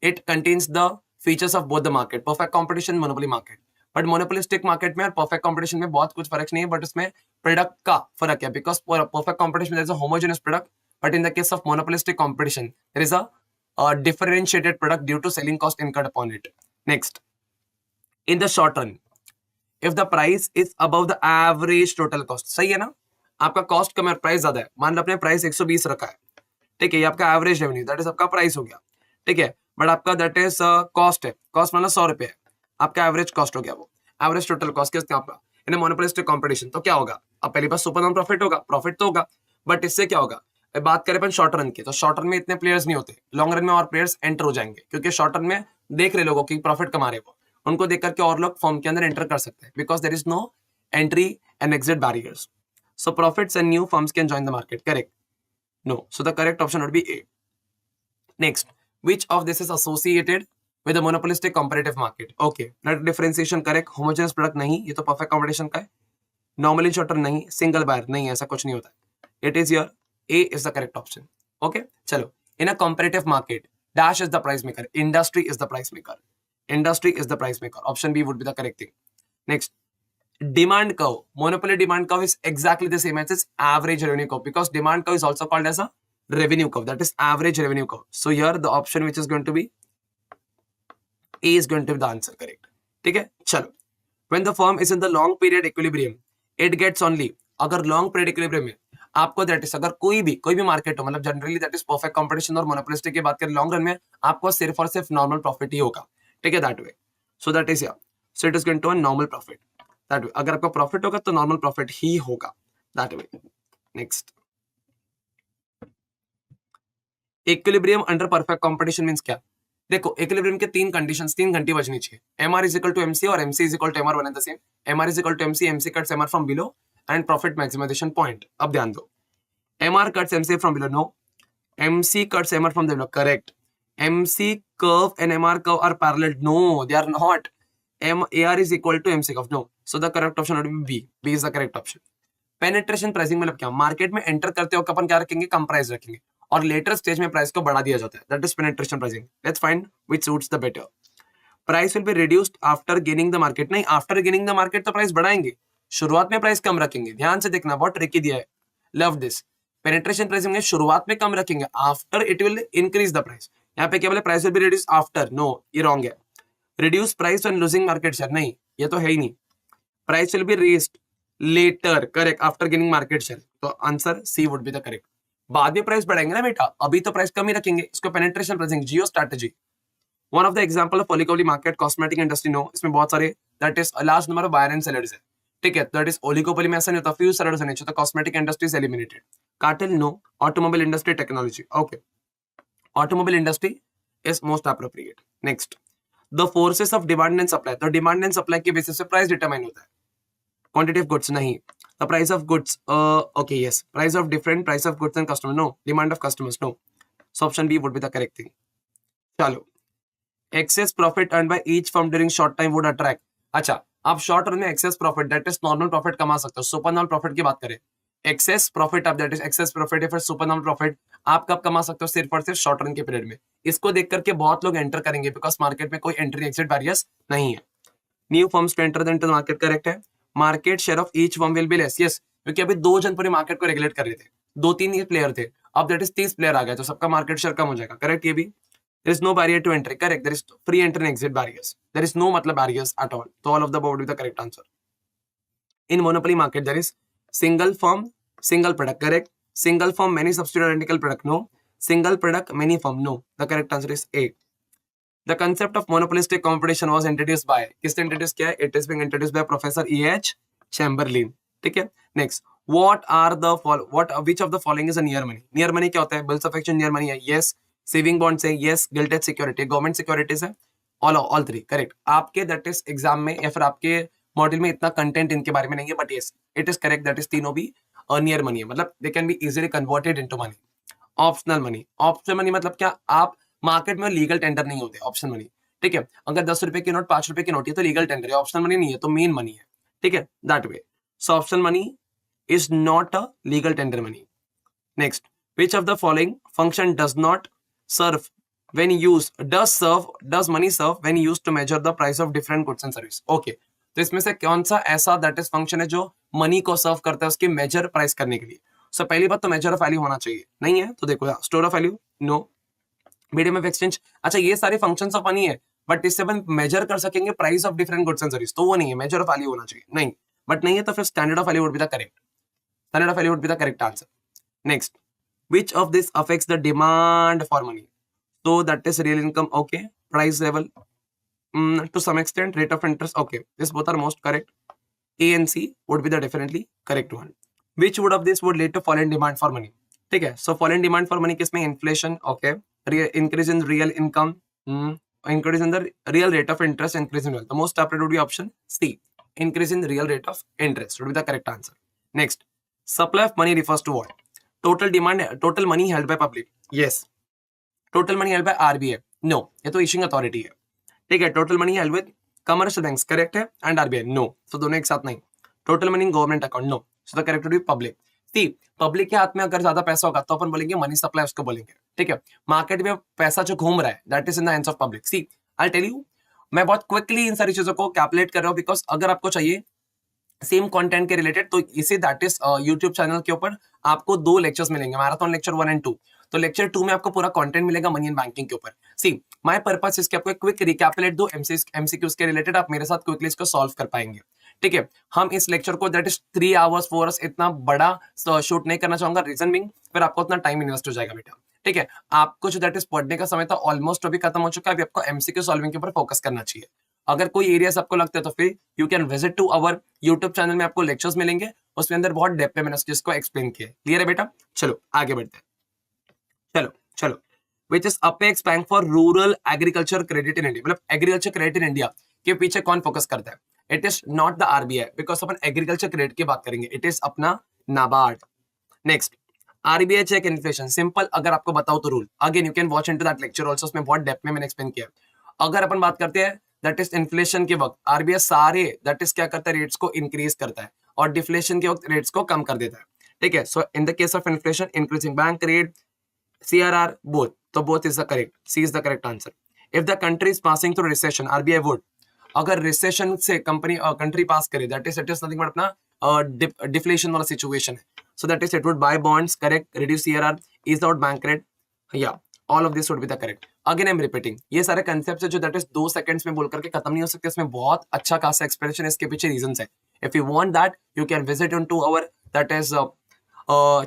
it contains the features of both the market, perfect competition, monopoly market. But monopolistic market में और perfect competition में बहुत कुछ फर्क नहीं है, but उसमें product का फर्क है, because perfect competition there is a homogeneous product, but in the case of monopolistic competition there is a differentiated product due to selling cost incurred upon it. Next, in the short run, if the price is above the average total cost, सही है ना, आपका cost कम है, price ज्यादा है. मान लो अपने price 120 रखा है, ठीक है, ये आपका एवरेज रेवेन्यू, दैट इज आपका प्राइस हो गया. ठीक है, बट आपका दैट इज कॉस्ट है, कॉस्ट मतलब 100 रुपए है, आपका एवरेज कॉस्ट हो गया, वो एवरेज टोटल कॉस्ट किसका? आपका. इन मोनोपोलिस्टिक कंपटीशन तो क्या होगा? अब पहली बार सुपर नॉन प्रॉफिट होगा, प्रॉफिट तो होगा, बट इससे क्या होगा? बात करें अपन शॉर्ट रन की, तो शॉर्ट रन में इतने प्लेयर्स नहीं होते, लॉन्ग रन में और प्लेयर्स एंटर हो जाएंगे, क्योंकि शॉर्ट रन में देख रहे लोगों की प्रॉफिट कमा रहे, वो उनको देख करके और लोग फॉर्म के अंदर एंटर कर सकते हैं, because there is no entry and exit barriers. So profits and new firms can join the market. Correct? No. So the correct option would be A. Next, which of this is associated with a monopolistic competitive market? Okay. That differentiation correct. Homogeneous product नहीं, ये तो perfect competition का है. Normally shorter नहीं, single buyer नहीं, ऐसा कुछ नहीं होता. It is your A is the correct option. Okay. चलो. In a competitive market, dash is the price maker. Industry is the price maker. Industry is the price maker. Option B would be the correct thing. Next. Demand curve, monopoly demand curve is exactly the same as its average revenue curve, because demand curve is also called as a revenue curve, that is average revenue curve. So here the option which is going to be A is going to be the answer correct. ठीक है, चलो. When the firm is in the long period equilibrium, it gets only, अगर long period equilibrium में आपको that is, अगर कोई भी market हो, मतलब generally that is perfect competition और monopolistic की बात करें, लॉन्ग रन में आपको सिर्फ और सिर्फ नॉर्मल प्रॉफिट ही होगा. ठीक है, that way. So that is here. So it is going to a normal profit. That way. अगर आपका प्रॉफिट होगा तो नॉर्मल प्रॉफिट ही होगा. That way. Next. Equilibrium under perfect competition means क्या? देखो, इक्विलिब्रियम के तीन कंडीशंस, 3 घंटी बजनी चाहिए. MR is equal to MC और MC is equal to MR, one and the same. MR is equal to MC, MC cuts MR from below and profit maximization point. अब ध्यान दो, MR cuts MC from below, no. MC cuts MR from the below, correct. MC curve and MR curve are parallel. No, they are not. AR is equal to MC curve. No. So the correct option would be B. B is the correct option. Penetration pricing मतलब क्या, market में enter करते हो अपन क्या रखेंगे, कम price रखेंगे और later stage में प्राइस को बढ़ा दिया जाता है, that is penetration pricing. Let's find which suits the better. Price will be reduced after gaining the market. नहीं, आफ्टर गेनिंग द मार्केट तो प्राइस बढ़ाएंगे, शुरुआत में प्राइस कम रखेंगे. ध्यान से देखना, बहुत ट्रिकी दिया है. Love this. पेनिट्रेशन प्राइसिंग में शुरुआत में कम रखेंगे, after it will increase the price. यहाँ पे क्या बोले, price will be reduce after. No, ये रॉन्ग है. Reduce price when losing market share, नहीं, ये तो है ही नहीं. Price will be raised later, correct, after gaining market share. तो answer C would be the correct. बाद में प्राइस बढ़ाएंगे ना बेटा, अभी तो प्राइस कम ही रखेंगे. इसको penetration pricing, Jio strategy. One of the example of oligopoly market cosmetic industry. No, इसमें बहुत सारे, that is large number of buyer and sellers है. ठीक है, दैट इज ओलिगोपोली में ऐसा नहीं होता, फ्यू सेलर्स नहीं होता. Cosmetic industry is eliminated. Cartel, no. Automobile industry, technology, okay. Automobile industry is most appropriate. Next, the forces of demand and supply. तो डिमांड एंड सप्लाई के बेसिस पे price determine होता है. क्वांटिटी ऑफ गुड्स, नहीं. The price of goods, okay, yes. Price of different price of goods and customer, no. Demand of customers, no. So option B would be the correct thing. चलो, access profit earn by each firm during short time would attract. अच्छा, आप short run में access profit, that is normal profit कमा सकते हो. Super normal profit की बात करें, एक्सेस प्रॉफिट आप, दैट इज एक्सेस प्रॉफिट या फिर सुपर नॉर्मल प्रॉफिट आप कब कमा सकते हो, सिर्फ और सिर्फ शॉर्ट रन के पीरियड में. इसको देख करके बहुत लोग एंटर करेंगे, बिकॉज मार्केट में कोई एंट्री एग्जिट बैरियर्स नहीं है. New firms to enter the market, correct है. Market share of each firm will be less, yes, क्योंकि अभी 2 जन पूरे मार्केट को रेगुलेट कर रहे थे, 2-3 ही प्लेयर थे. अब दैट इज 30 प्लेयर आ गए, तो सबका मार्केट शेयर कम हो जाएगा, करेक्ट. ये भी there is no barrier to entry, correct. There is free entry and exit barriers. There is no matlab barriers at all. So all of the above would be the correct answer. In monopoly market, there is single firm, single product, correct. Single firm, many substitute identical product, no. Single product, many firm, no. The correct answer is A. The concept of monopolistic competition was introduced by, किसने introduce किया है? It is being introduced by Professor E.H. Chamberlain. ठीक है. Next, which of the following is a near money? Near money क्या होता है? Bills of exchange near money है, yes. Saving bonds है, यस. गिल्टेड सिक्योरिटी, गवर्नमेंट सिक्योरिटीज है, all 3, correct. आपके that is exam में या फिर आपके मॉड्यूल में इतना कंटेंट इनके बारे में नहीं है, but yes, it is correct. That is तीनों भी नियर मनी है, मतलब they can be easily converted into money. Optional money, optional money मतलब क्या, आप मार्केट में लीगल टेंडर नहीं होते. ऑप्शनल मनी, ठीक है. अगर 10 रुपए की नोट 5 रुपए की नोट है तो लीगल टेंडर है, ऑप्शनल मनी नहीं है, तो मेन मनी है, ठीक है, that way. So optional money is not a legal tender money. Next, which of the following function does not serve when used, does money serve when used to measure the price of different goods and service. Okay, तो इसमें से कौन सा ऐसा that is function है जो money को सर्व करता है उसके मेजर प्राइस करने के लिए. सो पहली बात तो मेजर ऑफ वैल्यू होना चाहिए, नहीं है तो देखो, store of value, no. Medium of exchange, अच्छा, ये सारे फंक्शंस ऑफ मनी है, बट इससे अपन मेजर कर सकेंगे price of different goods and service, तो वो नहीं है. मेजर ऑफ वैल्यू होना चाहिए, नहीं, बट नहीं है तो फिर standard of value would be the correct. Standard of value would be the correct answer. Next, which of this affects the demand for money? So that is real income, okay. Price level, to some extent. Rate of interest, okay. This both are most correct. A and C would be the definitely correct one. Which would of this would lead to fall in demand for money? ठीक है, so fall in demand for money किसमें, inflation, okay. Increase in real income, increase in the real rate of interest, increase in wealth. The most appropriate would be option C. Increase in real rate of interest would be the correct answer. Next, supply of money refers to what? Total demand, total money held by public, yes. Total money held by RBI, no, ये तो issuing authority है, ठीक है. Total money held with commercial banks, correct है, and RBI, no. So दोनों एक साथ नहीं. Total money in government account, no. So the correct would be public. See, public के हाथ में अगर ज्यादा पैसा होगा तो अपन बोलेंगे मनी सप्लाई, उसको बोलेंगे, ठीक है. मार्केट में पैसा जो घूम रहा है, that is in the hands of public. See, I tell you, मैं बहुत क्विकली इन सारी चीजों को कैलकुलेट कर रहा हूँ, बिकॉज अगर आपको चाहिए सेम कंटेंट के रिलेटेड तो इसे दैट इज यूट्यूब चैनल के ऊपर आपको 2 लेक्चर्स मिलेंगे, मैराथन लेक्चर 1 एंड 2. तो लेक्चर 2 में आपको पूरा कंटेंट मिलेगा मनी एंड बैंकिंग के ऊपर. सी, माय पर्पस इसके आपको एक क्विक रिकैपिटुलेट दो एमसीक्यूज के रिलेटेड, आप मेरे साथ क्विकली इसको सॉल्व कर पाएंगे, ठीक है. हम इस लेक्चर को दैट इज 3 आवर्स 4 आवर्स इतना बड़ा शूट नहीं करना चाहूंगा, रीजन बिंग फिर आपको उतना टाइम इन्वेस्ट हो जाएगा बेटा, ठीक है. आपको जो दैट इज पढ़ने का समय था ऑलमोस्ट अभी खत्म हो चुका है, अभी आपको एमसीक्यू सॉल्विंग के ऊपर फोकस करना चाहिए. अगर कोई एरियाज आपको लगता है तो फिर you can visit to our YouTube channel में, आपको लेक्चर्स मिलेंगे, उसमें अंदर बहुत डेप्थ में मैंने इसको एक्सप्लेन किया. क्लियर है बेटा? चलो आगे बढ़ते हैं. चलो which is apex bank for rural agriculture credit in India, मतलब एग्रीकल्चर क्रेडिट इन इंडिया के पीछे कौन फोकस करता है? It is not the RBI, because अपन एग्रीकल्चर क्रेडिट की बात करेंगे, इट इज अपना NABARD. Next, RBI check inflation, simple अगर आपको बताओ तो rule, again you can watch into that lecture also, उसमें बहुत डेप्थ में मैंने एक्सप्लेन किया। अगर अपन बात करते हैं दैट इज इन्फ्लेशन के वक्त आरबीआई सारे दैट इज क्या करता है, रेट्स को इंक्रीज करता है, और डिफ्लेशन के वक्त रेट्स को कम कर देता है, ठीक है। So in the case of inflation, increasing bank rate, CRR, both. So both is the correct. C is the correct answer. If the country is passing through recession, RBI would. अगर recession से country pass करे, that is it is nothing but अपना deflation वाला situation है, so that is it would buy bonds, correct, reduce CRR, is out bank rate, या all of this would be the correct. Again I am repeating, ये सारे concept है जो that is 2 seconds में बोल करके खत्म नहीं हो सकते, इसमें बहुत अच्छा खासा एक्सप्लेनेशन, इसके पीछे रीजंस है। If you want that you can visit on to our that is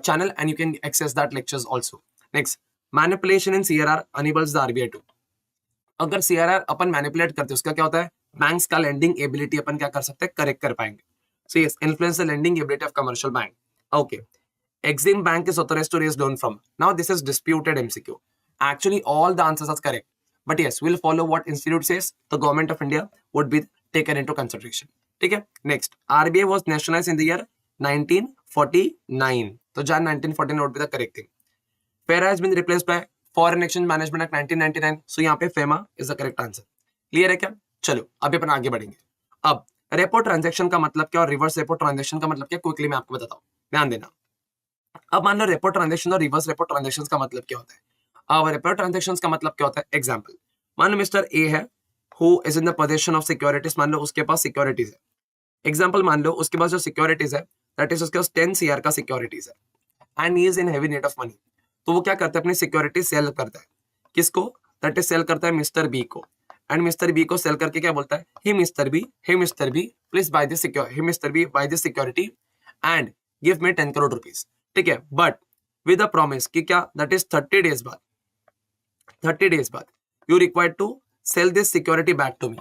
channel and you can access that lectures also. Next, manipulation in CRR enables the RBI to. अगर CRR अपन manipulate करते हैं उसका क्या होता है, banks का lending ability अपन क्या कर सकते हैं, करेक्ट कर पाएंगे। So yes, influence the lending ability of commercial bank. Okay, Exim Bank is authorized to raise loan from. Now this is disputed MCQ. Actually all the answers are correct, but yes, we'll follow what institute says. The government of India would be taken into consideration. ठीक है। Next, RBI was nationalized in the year 1949. तो Jan 1949 would be the correct thing. FERA has been replaced by Foreign Exchange Management Act 1999. So यहाँ पे FEMA is the correct answer. Clear है क्या? चलो अभी अपन आगे बढ़ेंगे। अब रेपो ट्रांजैक्शन का मतलब क्या और रिवर्स रेपो ट्रांजैक्शन का मतलब क्या, क्विकली मैं आपको बताता हूँ, ध्यान देना। अब मान लो रेपो ट्रांजैक्शन और रिवर्स रेपो ट्रांजैक्शन का मतलब क्या होता है। अब रेपो ट्रांजैक्शन का मतलब क्या होता है, एग्जांपल मान लो मिस्टर ए है, who is in the position of securities, मान लो उसके पास सिक्योरिटीज है। एग्जांपल मान लो उसके पास जो सिक्योरिटीज है दैट इज उसके पास 10 CR का सिक्योरिटीज है and he is in heavy need of money. तो वो क्या करता है, अपनी सिक्योरिटी सेल करता है, किसको, दैट इज सेल करता है मिस्टर बी को, एंड मिस्टर बी को सेल करके क्या बोलता है, hey mister B please buy this security, hey mister B buy this security and give me 10 crore rupees, ठीक है, बट विद अ प्रॉमिस कि क्या, दैट इज 30 डेज बाद you required to sell this security back to me.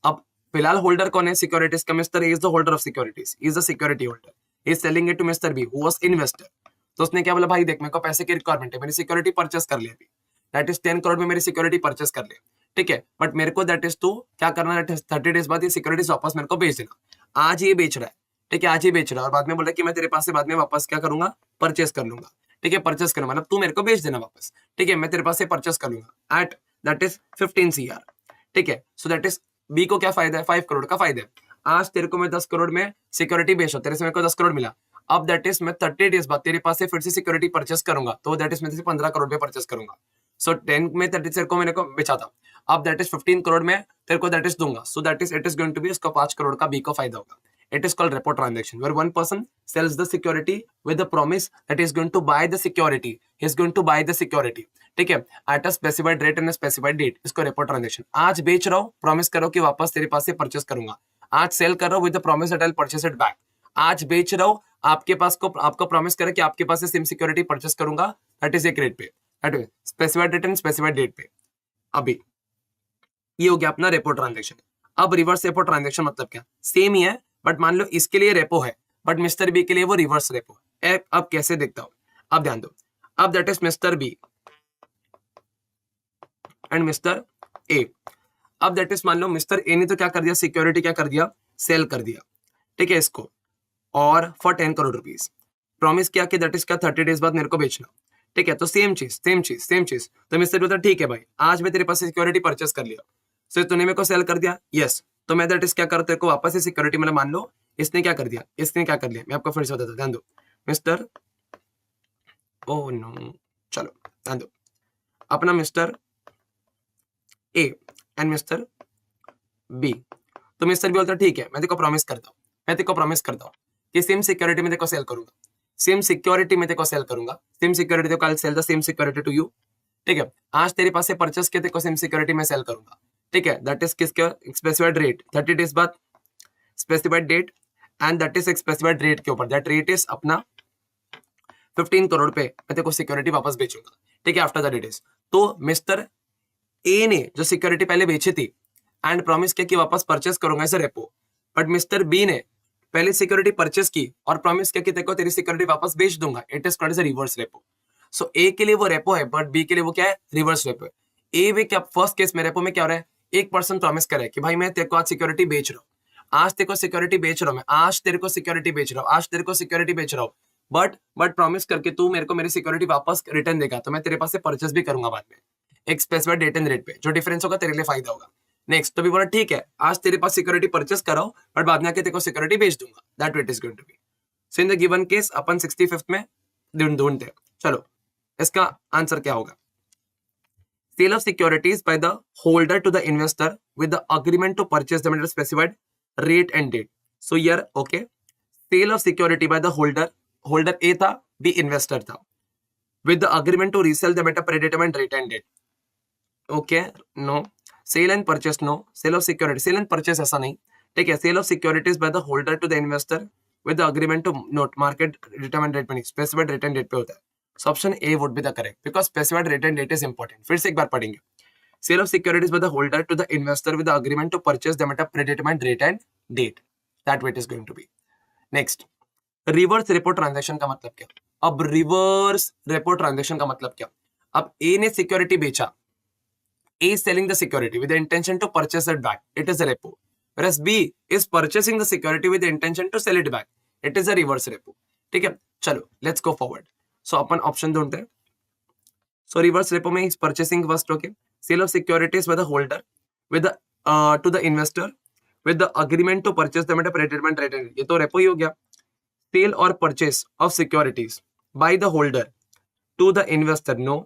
अब फिलहाल holder कौन है securities का, mister A is the holder of securities, is the security holder, he is selling it to mister B who was investor. तो उसने क्या बोला, भाई देख मेरे को पैसे की रिक्वायरमेंट है, मैंने सिक्योरिटी परचेस कर लिया, अभी दैट इज 10 करोड़ में मेरी सिक्योरिटी परचेस कर लिया, ठीक है, बट मेरे को दैट इज टू क्या करना है, 30 डेज बाद ये सिक्योरिटीज वापस मेरे को बेच देना। आज ये बेच रहा है, ठीक है, आज ही बेच रहा है और बाद में बोला कि मैं तेरे पास से बाद में वापस क्या करूंगा, परचेस कर लूंगा, ठीक है, परचेस करना मतलब तू मेरे को बेच देना वापस, ठीक है, मैं तेरे पास से परचेस कर लूंगा एट दैट इज 15 CR, ठीक है। सो दैट इज बी को क्या फायदा है, 5 करोड़ का फायदा है। आज तेरे को मैं 10 करोड़ में सिक्योरिटी बेच रहा हूं, तेरे से मेरे को 10 करोड़ मिला, अब दैट इज मैं 30 डेज बाद तेरे पास से फिर से सिक्योरिटी परचेस करूंगा, तो दैट इज मैं 15 करोड़ पे परचेस करूंगा। सो 10 में 30 तेरे को मेरे को बेचा था, अब दैट इज 15 करोड़ में तेरे को दैट इज दूंगा, so that is it is going to be उसका 5 करोड़ का बी को फायदा होगा। It is called repo transaction where one person sells the security with the promise that he is going to buy the security. He is going to buy the security. ठीक है, at a specified rate and a specified date. इसको repo transaction. आज बेच रहा हूँ, promise करो कि वापस तेरे पास से परचेस करूंगा। आज सेल कर रहा हूँ with the promise that I'll purchase it back. आज बेच रहा हूँ, आपके पास को आपको प्रॉमिस करे कि आपके पास से सेम सिक्योरिटी परचेस करूंगा, दैट इज एक रेट पे, that is specified rate and specified date पे। अभी ये हो गया अपना रेपो ट्रांजैक्शन। अब रिवर्स रेपो ट्रांजैक्शन मतलब क्या, सेम ही है, बट मान लो इसके लिए रेपो है बट मिस्टर बी के लिए वो रिवर्स रेपो है। अब कैसे देखता हूं, अब ध्यान दो, अब that is mister B and mister A. अब दैट इज मान लो मिस्टर ए ने तो क्या कर दिया, सिक्योरिटी क्या कर दिया, सेल कर दिया, ठीक है, इसको, और फॉर 10 करोड़ रुपीज प्रॉमिस किया कि दैट इज क्या 30 डेज बाद मेरे को बेचना, ठीक है। तो सेम चीज। तो मिस्टर बोलता ठीक है भाई, आज मैं तेरे पास सिक्योरिटी परचेस कर लिया, सो तूने मेरे को सेल कर दिया, यस, तो मैं दैट इज क्या करते को वापस से सिक्योरिटी, मतलब मान लो इसने क्या कर दिया, इसने क्या कर लिया, मैं आपको फिर से बताता हूं, ध्यान दो मिस्टर, ओह नो, चलो ध्यान दो, अपना mister A and mister B. तो मिस्टर बी बोलता ठीक है, मैं तेरे को प्रॉमिस करता हूं कि सेम सिक्योरिटी में तेरे को सेल करूंगा, सेम सिक्योरिटी में तेरे को सेल करूंगा, सेम सिक्योरिटी को I sell the same security to you, ठीक है। आज तेरे पास से परचेस किया, तेरे को सेम सिक्योरिटी में सेल करूंगा, ठीक है, दैट इज किसके स्पेसिफाइड रेट 30 डेज बाद, specified date and that is specified rate के ऊपर, दैट रेट इज अपना 15 करोड़ पे मैं तेरे को सिक्योरिटी वापस बेचूंगा, ठीक है, आफ्टर द डेट इज। तो मिस्टर ए ने जो सिक्योरिटी पहले बेची थी एंड प्रॉमिस किया कि वापस परचेस करूंगा as a repo, but mister B ने पहले सिक्योरिटी परचेस की और प्रॉमिस किया कि तेरे को तेरी सिक्योरिटी वापस बेच दूंगा, it is called as a reverse repo. So A के लिए वो रेपो है बट बी के लिए वो क्या है, रिवर्स रेपो है। ए में क्या, फर्स्ट केस में रेपो में क्या हो रहा है, एक पर्सन प्रॉमिस करे कि भाई मैं तेरे को आज सिक्योरिटी बेच रहा हूँ, आज तेरे को सिक्योरिटी बेच रहा हूँ, मैं आज तेरे को सिक्योरिटी बेच रहा हूँ, आज तेरे को सिक्योरिटी बेच रहा हूँ, बट प्रॉमिस करके तू मेरे को मेरी सिक्योरिटी वापस रिटर्न देगा तो मैं तेरे पास से परचेस भी करूंगा बाद में एक स्पेसिफाइड डेट एंड रेट पे, जो डिफरेंस होगा तेरे लिए फायदा होगा। नेक्स्ट तो भी बोला ठीक है आज तेरे पास सिक्योरिटी परचेस कराओ बट बाद में आके तेरे को सिक्योरिटी बेच दूंगा, that wait is going to be. So in the given case अपन 65th में ढूंढते हैं। चलो इसका आंसर क्या होगा? Sale of securities by the holder to the investor with the agreement to purchase them at a specified rate and date. So here, okay, sale of security by the holder A था, B investor था, with the agreement to resell them at a predetermined rate and date. Okay, no. Sale and purchase, no. Sale of security, sale and purchase ऐसा नहीं, ठीक है। Sale of securities by the holder to the investor with the agreement to note market determined rate पे नहीं, specified rate and date पे होता है। So option A would be the correct because specified rate and date is important. फिर से एक बार पढ़ेंगे। Sale of securities by the holder to the investor with the agreement to purchase them at a predetermined rate and date. That way it is going to be. Next, reverse repo transaction का मतलब क्या? अब reverse repo transaction का मतलब क्या? अब A ने security बेचा, A is selling the security with the intention to purchase it back. It is a repo. Whereas B is purchasing the security with the intention to sell it back. It is a reverse repo. ठीक है, चलो let's go forward. So upon option ढूंढते हैं। So reverse repo में is purchasing first, okay? Sale of securities by the holder with the to the investor with the agreement to purchase them at a predetermined rate. ये तो repo ही हो गया। Sale or purchase of securities by the holder to the investor, no.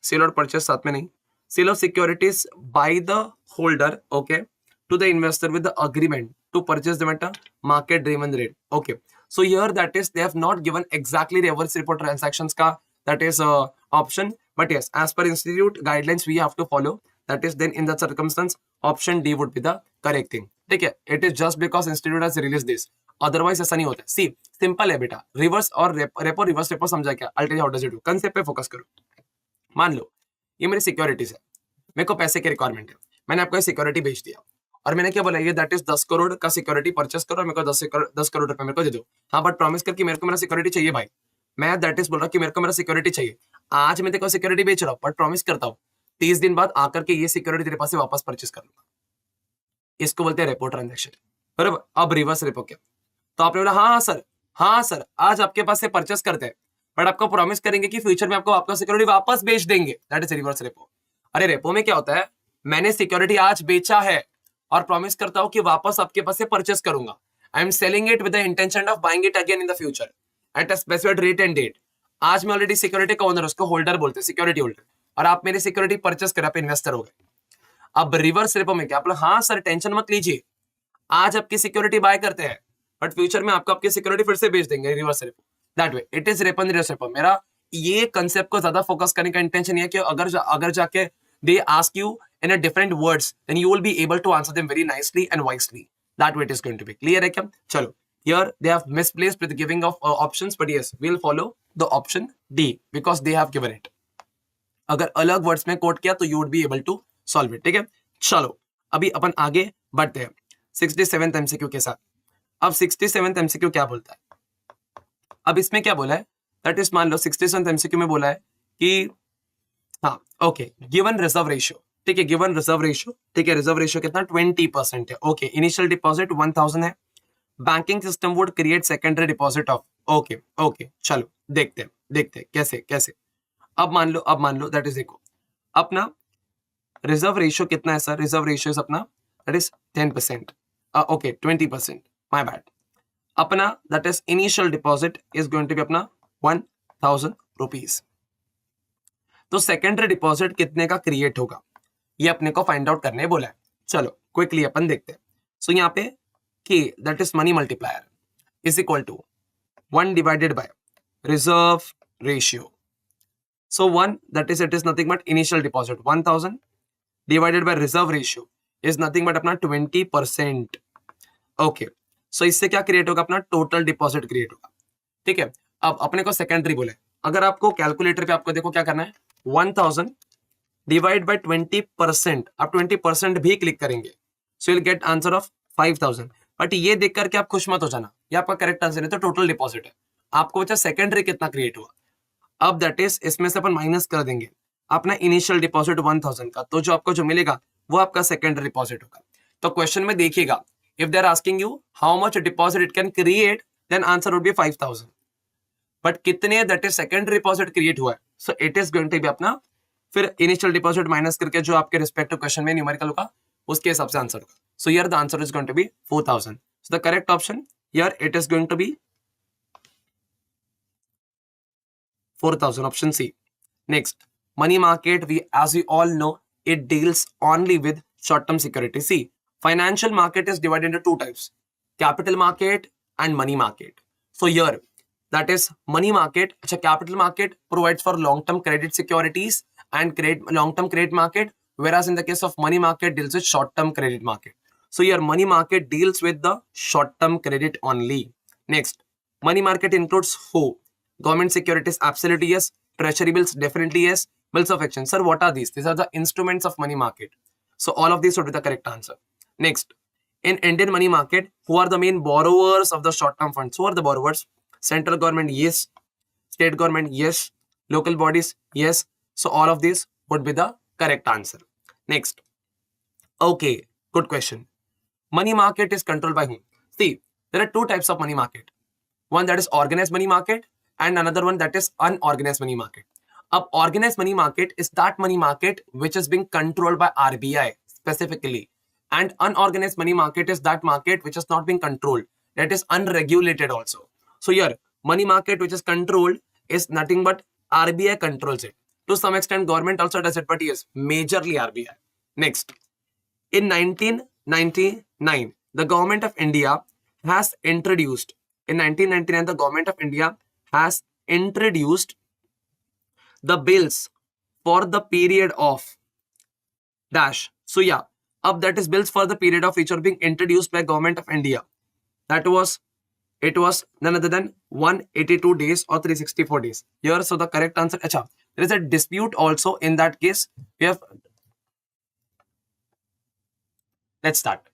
Sale or purchase साथ में नहीं। Sale of securities by the holder, okay, to the investor with the agreement to purchase them at a market driven rate. Okay, so here that is they have not given exactly reverse repo transactions का, that is option, but yes, as per institute guidelines we have to follow, that is then in that circumstance option D would be the correct thing, ठीक है। It is just because institute has released this, otherwise ऐसा नहीं होता। सी simple है बेटा, reverse और repo reverse repo समझा क्या? Alter how does it do, concept पे फोकस करो। मान लो ये मेरी सिक्योरिटीज है, मेरे को पैसे की रिक्वायरमेंट है, मैंने आपको सिक्योरिटी बेच दिया और मैंने क्या बोला, ये दैट इज 10 करोड़ का सिक्योरिटी परचेस करो, मेरे को 10 करोड़ रुपए मेरे को दे दो। हाँ बट प्रॉमिस कर कि मेरे को मेरा सिक्योरिटी चाहिए भाई, मैं दैट इज बोल रहा कि मेरे को मेरा सिक्योरिटी चाहिए। आज मैं तेरे को सिक्योरिटी बेच रहा हूँ बट प्रॉमिस करता हूँ 30 दिन बाद आकर के ये सिक्योरिटी तेरे पास से वापस परचेस कर लूंगा। इसको बोलते हैं रेपो ट्रांजैक्शन, बराबर। अब रिवर्स रेपो क्या? तो आपने बोला हाँ सर आज आपके पास से परचेस करते हैं बट आपको प्रॉमिस करेंगे कि फ्यूचर में आपको आपका सिक्योरिटी वापस बेच देंगे, दैट इज रिवर्स रेपो। अरे रेपो में क्या होता है, मैंने सिक्योरिटी आज बेचा है और प्रॉमिस करता हूं कि वापस आपके पास से परचेस करूंगा। I am selling it with the intention of buying it again in the future at a specified rate and date. आज मैं ऑलरेडी सिक्योरिटी का ओनर, उसको होल्डर बोलते हैं, सिक्योरिटी होल्डर, और आप मेरी सिक्योरिटी परचेस कर, आप इन्वेस्टर हो गए। अब रिवर्स रेपो में क्या, आप हाँ सर टेंशन मत लीजिए, आज आपकी सिक्योरिटी बाय करते हैं बट फ्यूचर में आपको आपकी सिक्योरिटी फिर से बेच देंगे, reverse repo. That way it is repo and reverse repo. मेरा ये कंसेप्ट को ज्यादा फोकस करने का इंटेंशन ये है कि अगर जाके they ask you in a different words, then you will be able to answer them very nicely and wisely. That way it is going to be clear है क्या? चलो, here they have misplaced with giving of options, but yes, we'll follow the option D because they have given it. अगर अलग words में coat किया तो you would be able to solve it, ठीक है। चलो अभी अपन आगे बढ़ते हैं 67th MCQ के साथ। अब 67th MCQ क्या बोलता है? अब इसमें क्या बोला है, दैट इज मान लो 67th MCQ में बोला है कि हाँ ओके, गिवन रिजर्व रेशियो, ठीक है, गिवन रिजर्व रेशियो, ठीक है, रिजर्व रेशियो कितना 20% है। ओके, इनिशियल डिपॉजिट 1000 है, banking system would create secondary deposit of, okay चलो देखते हैं कैसे। अब मान लो दैट इज, देखो अपना रिजर्व रेशियो कितना है सर, रिजर्व रेशियो इज अपना that is 10%, okay 20%, my bad. अपना that is initial deposit is going to be अपना 1000 रुपीज। तो सेकेंडरी डिपॉजिट कितने का क्रिएट होगा ये अपने को फाइंड आउट करने बोला है। चलो क्विकली अपन देखते हैं। सो यहाँ पे के that is money multiplier is equal to 1 divided by reserve ratio. So 1 that is, it is nothing but initial deposit 1000 divided by reserve ratio is nothing but अपना 20%। ओके, सो इससे क्या क्रिएट होगा, अपना टोटल डिपॉजिट क्रिएट होगा, ठीक है। अब अपने को सेकेंडरी बोले, अगर आपको कैलकुलेटर पे आपको देखो क्या करना है, 1000 डिवाइड बाय 20%, आप 20% भी क्लिक करेंगे so will get answer of 5000। But ये देख करके आप खुश मत हो जाना, ये आपका करेक्ट आंसर है, तो टोटल डिपॉजिट है। आपको बचा सेकेंडरी कितना क्रिएट हुआ। अब दैट इज, इसमें से अपन माइनस कर देंगे अपना इनिशियल डिपॉजिट 1000 का, तो जो आपको जो मिलेगा वो आपका सेकेंडरी डिपॉजिट होगा। तो क्वेश्चन में देखिएगा, if they are asking you how much deposit it can create, then answer would be 5000। But कितने that is secondary deposit create हुआ है, so it is going to be अपना फिर इनिशियल डिपॉजिट माइनस करके जो आपके रिस्पेक्टिव क्वेश्चन में numerical होगा उसके हिसाब से आंसर होगा. So here the answer is going to be 4000. So the correct option here it is going to be 4000, option C. Next, money market, as we all know, it deals only with short-term security. See, financial market is divided into two types: capital market and money market. So here, that is money market. Capital market provides for long-term credit securities and long-term credit market, whereas in the case of money market deals with short-term credit market. So here, money market deals with the short-term credit only. Next, money market includes who? Government securities, absolutely yes. Treasury bills, definitely yes. Bills of exchange. Sir, what are these? These are the instruments of money market. So all of these would be the correct answer. Next, in Indian money market, who are the main borrowers of the short-term funds? Who are the borrowers? Central government, yes. State government, yes. Local bodies, yes. So all of these would be the correct answer. Next. Okay, good question. Money market is controlled by whom? See, there are two types of money market. One that is organized money market and another one that is unorganized money market. Organized money market is that money market which is being controlled by RBI specifically, and unorganized money market is that market which is not being controlled, that is unregulated also. So here, money market which is controlled is nothing but RBI controls it. To some extent, government also does it, but yes, majorly RBI. Next, in 1999, the government of India has introduced. In 1999, the government of India has introduced the bills for the period of dash. So yeah, up that is bills for the period of which are being introduced by government of India. It was none other than 182 days or 364 days. Here, so the correct answer. Acha, there is a dispute also in that case. We have. Let's start.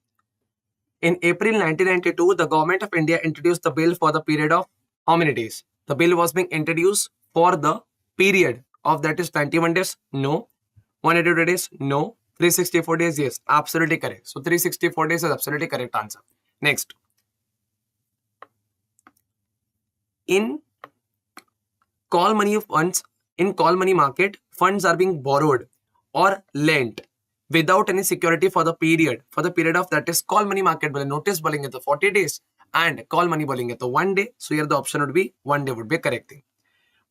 In April 1992, the government of India introduced the bill for the period of how many days? The bill was being introduced for the period of that is 91 days. No. 182 days. No. 364 days. Yes. Absolutely correct. So 364 days is absolutely correct answer. Next. In call money funds, in call money market, funds are being borrowed or lent without any security for the period of that is call money market बोले notice बोलेंगे तो 40 days and call money बोलेंगे तो 1 day. So here the option would be 1 day would be correct thing.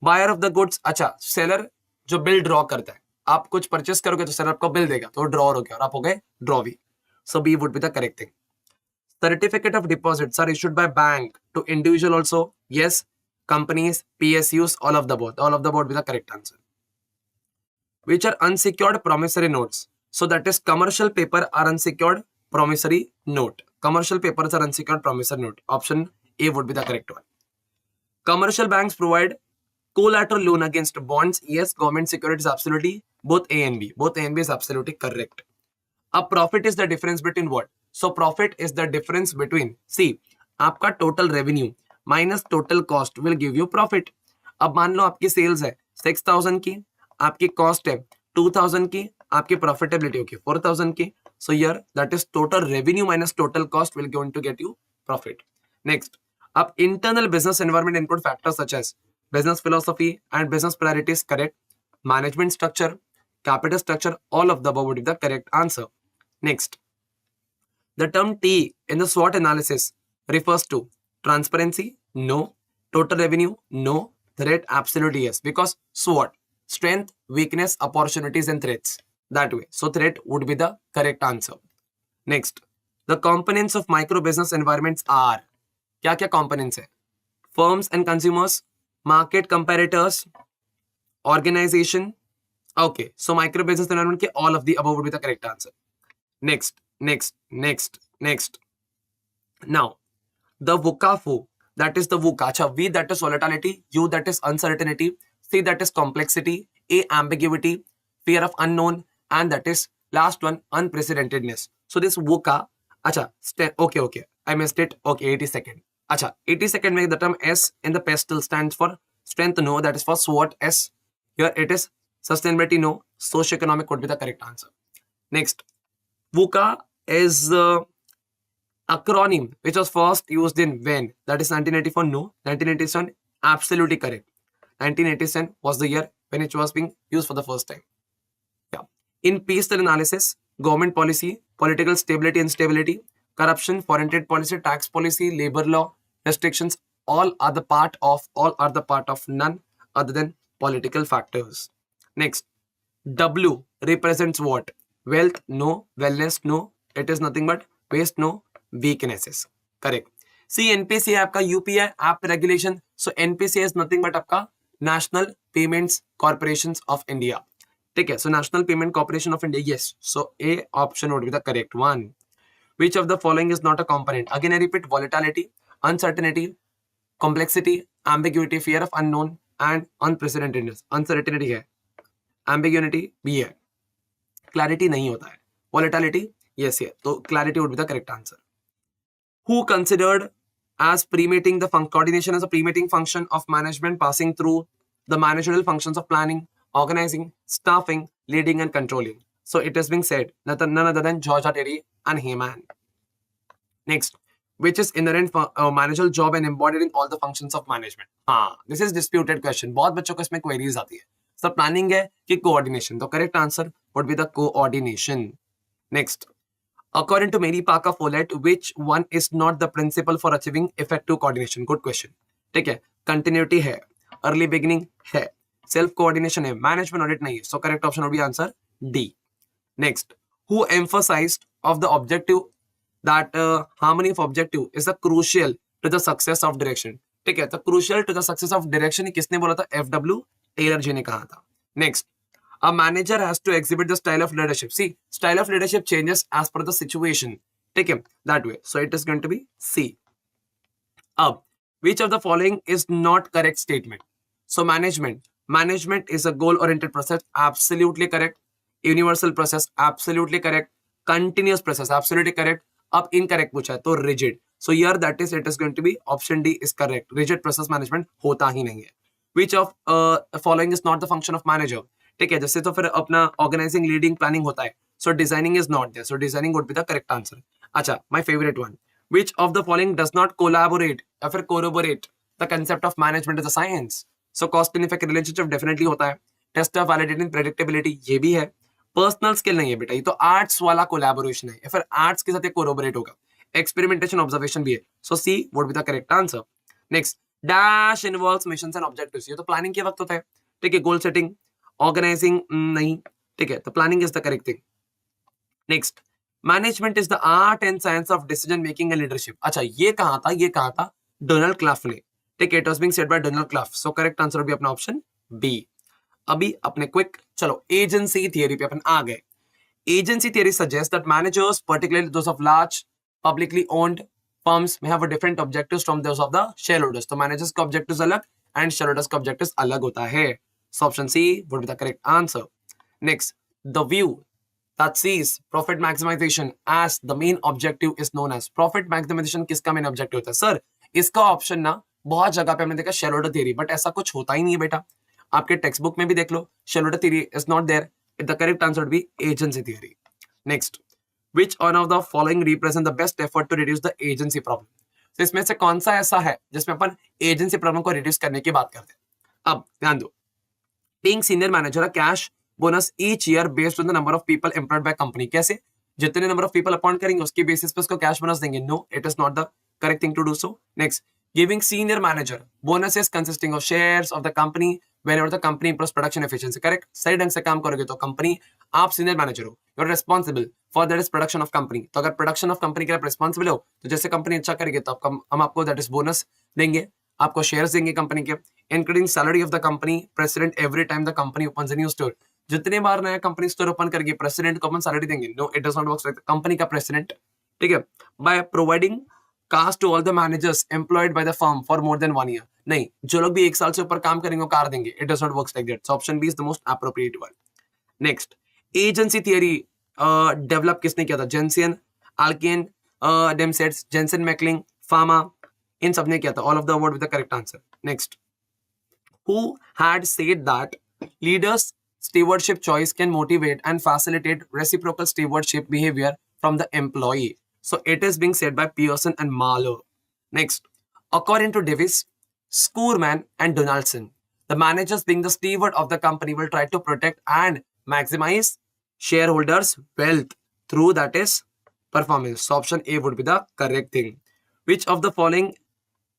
Buyer of the goods, अच्छा seller जो bill draw करता है, आप कुछ purchase करोगे तो seller आपको bill देगा तो drawer हो गया और आप हो गए draw भी. So B would be the correct thing. Certificate of deposits are issued by bank to individual also. Yes. Companies, PSUs, all of the both will be the correct answer. Which are unsecured promissory notes? So that is commercial paper are unsecured promissory note. Commercial papers are unsecured promissory note. Option A would be the correct one. Commercial banks provide collateral loan against bonds. Yes, government securities absolutely. Both A and B. Both A and B is absolutely correct. A profit is the difference between what? So profit is the difference between, see, आपका total revenue minus total cost will give you profit. अब मान लो आपकी sales है 6000 की, आपकी cost है 2000 की, आपकी profitability होगी 4000 की. So here that is total revenue minus total cost will going to get you profit. Next, अब internal business environment include factors such as business philosophy and business priorities, correct. Management structure, capital structure, all of the above would be the correct answer. Next, the term T in the SWOT analysis refers to transparency, no. Total revenue, no. Threat, absolutely yes. Because SWOT, strength, weakness, opportunities and threats. That way. So threat would be the correct answer. Next, the components of micro business environments are. क्या components है? Firms and consumers, market comparators, organization. Okay, so micro business environment के all of the above would be the correct answer. Next. Now, the VUCA, that is the VUCA. V that is volatility, U that is uncertainty, C that is complexity, A ambiguity, fear of unknown, and that is last one unprecedentedness. So this VUCA, okay, I missed it. Okay, 82nd. 82nd make the term S in the pestle stands for strength, no, that is for SWOT S. Here it is sustainability, no, socioeconomic would be the correct answer. Next, VUCA is acronym which was first used in when? That is 1994, no. 1987, Absolutely correct. 1987 was the year when it was being used for the first time. Yeah. In peaceful analysis, government policy, political stability and instability, corruption, foreign trade policy, tax policy, labor law, restrictions, all are the part of none other than political factors. Next, W represents what? Wealth, no. Wellness, no. It is nothing but waste, no. Weaknesses. Correct. See, NPC है आपका, UPI app regulation. So NPC is nothing but आपका National Payments Corporations of India. ठीक है. So National Payment Corporation of India. Yes. So A option would be the correct one. Which of the following is not a component? Again, I repeat: volatility, uncertainty, complexity, ambiguity, fear of unknown, and unprecedentedness. Uncertainty है, ambiguity भी है, clarity नहीं होता है, volatility yes है, तो clarity would be the correct answer. Who considered as premating the coordination as a premating function of management passing through the managerial functions of planning, organizing, staffing, leading, and controlling? So it is being said none other than George R. Terry and Heyman. Next, which is inherent managerial job and embodied in all the functions of management? हाँ, this is disputed question. बहुत बच्चों को इसमें queries आती है. So planning है कि coordination? तो correct answer would be the coordination. Next, according to Mary Parker Follett, which one is not the principle for achieving effective coordination? Good question. ठीक है, continuity है, early beginning है, self coordination है, management audit नहीं है. So correct option would be answer D. Next, who emphasized of the objective that harmony of objective is the crucial to the success of direction? ठीक है, तो crucial to the success of direction किसने बोला था? FW Taylor जी ने कहा था. Next, a manager has to exhibit the style of leadership. See, style of leadership changes as per the situation. ठीक है, that way. So it is going to be C. अब, which of the following is not correct statement? So management is a goal-oriented process. Absolutely correct. Universal process. Absolutely correct. Continuous process. Absolutely correct. अब incorrect पूछा है तो rigid. So here that is it is going to be option D is correct. Rigid process management होता ही नहीं है. Which of following is not the function of manager? ठीक है, जैसे तो फिर अपना organizing, leading, planning होता है. So designing is not there. So designing would be the correct answer. अच्छा, my favorite one. Which of the following does not collaborate या फिर corroborate the concept of management as a science? So cost and effect relationship definitely होता है. Test of validating predictability ये भी है. Personal skill नहीं है बेटा, ये तो आर्ट्स वाला कोलैबोरेशन है या फिर आर्ट्स के साथ ये कोलैबोरेट होगा. एक्सपेरिमेंटेशन ऑब्जर्वेशन भी है. So C would be the correct answer. Next, dash involves missions and objectives. ये तो प्लानिंग के वक्त होता है. ठीक है, गोल सेटिंग, ऑर्गेनाइजिंग नहीं. ठीक है, तो planning is the correct thing. Next, management is the art and science of decision making and leadership. अच्छा, ये कहा था डोनाल्ड क्लाफ ने. ठीक है, it was being said by Donald Clough. So correct answer भी अपना ऑप्शन बी. अभी अपने क्विक चलो एजेंसी थियरी पे अपन आ गए. Agency theory suggest that managers, particularly those of large publicly owned firms, may have a different objectives from those of the shareholders. तो managers का objectives अलग एंड शेयरहोल्डर्स का objectives अलग होता है. So option C would be the correct answer. Next, the view that sees profit maximization as the main objective is known as. profit maximization किसका main objective होता है? Sir इसका option ना बहुत जगह पे हमने देखा शेयरहोल्डर थियरी, बट ऐसा कुछ होता ही नहीं है बेटा. आपके टेक्स्ट बुक में भी देख लो, shareholder theory is not there. The correct answer would be agency theory. Next, which one of the following represent the best effort to reduce the agency problem? तो इसमें से कौन सा ऐसा है जिसमें अपन एजेंसी प्रॉब्लम को रिड्यूस करने की बात करते हैं? अब ध्यान दो, being senior manager a cash bonus each year based on the number of people employed by company. कैसे? जितने नंबर ऑफ पीपल अपॉइंट करेंगे उसके बेसिस पे उसको कैश बोनस देंगे. No, it is not the correct thing to do so. Next, giving senior manager bonuses consisting of shares of the company whenever the company improves production efficiency. Correct, सही ढंग से काम करोगे तो company, आप senior manager हो, you are responsible for that is production of company. तो अगर प्रोडक्शन ऑफ कंपनी के लिए रिस्पॉन्सिबल हो तो जैसे कंपनी अच्छा करेगी तो हम आपको दैट इज बोनस देंगे, आपको शेयर्स देंगे कंपनी के. Including salary of the company president every time the company opens a new store. जितने बार नया कंपनी स्टोर ओपन करेगी प्रेसिडेंट को अपन सैलरी देंगे? No, it does not work like company का प्रेसिडेंट. ठीक है, by providing cost to all the managers employed by the firm for more than 1 year. नहीं, जो लोग भी 1 साल से ऊपर काम करेंगे वो कार देंगे. It does not work like that. So option B is the most appropriate one. Next, agency theory develop किसने किया था? Jensen, Alchian, Demsetz, Jensen Meckling, Fama, इन सब ने किया था. All of the word with the correct answer. Next, who had said that leaders stewardship choice can motivate and facilitate reciprocal stewardship behavior from the employee? So it is being said by Pearson and Mahler. Next, according to Davis, Schoorman and Donaldson. The managers, being the steward of the company, will try to protect and maximize shareholders' wealth through that is performance. So option A would be the correct thing. Which of the following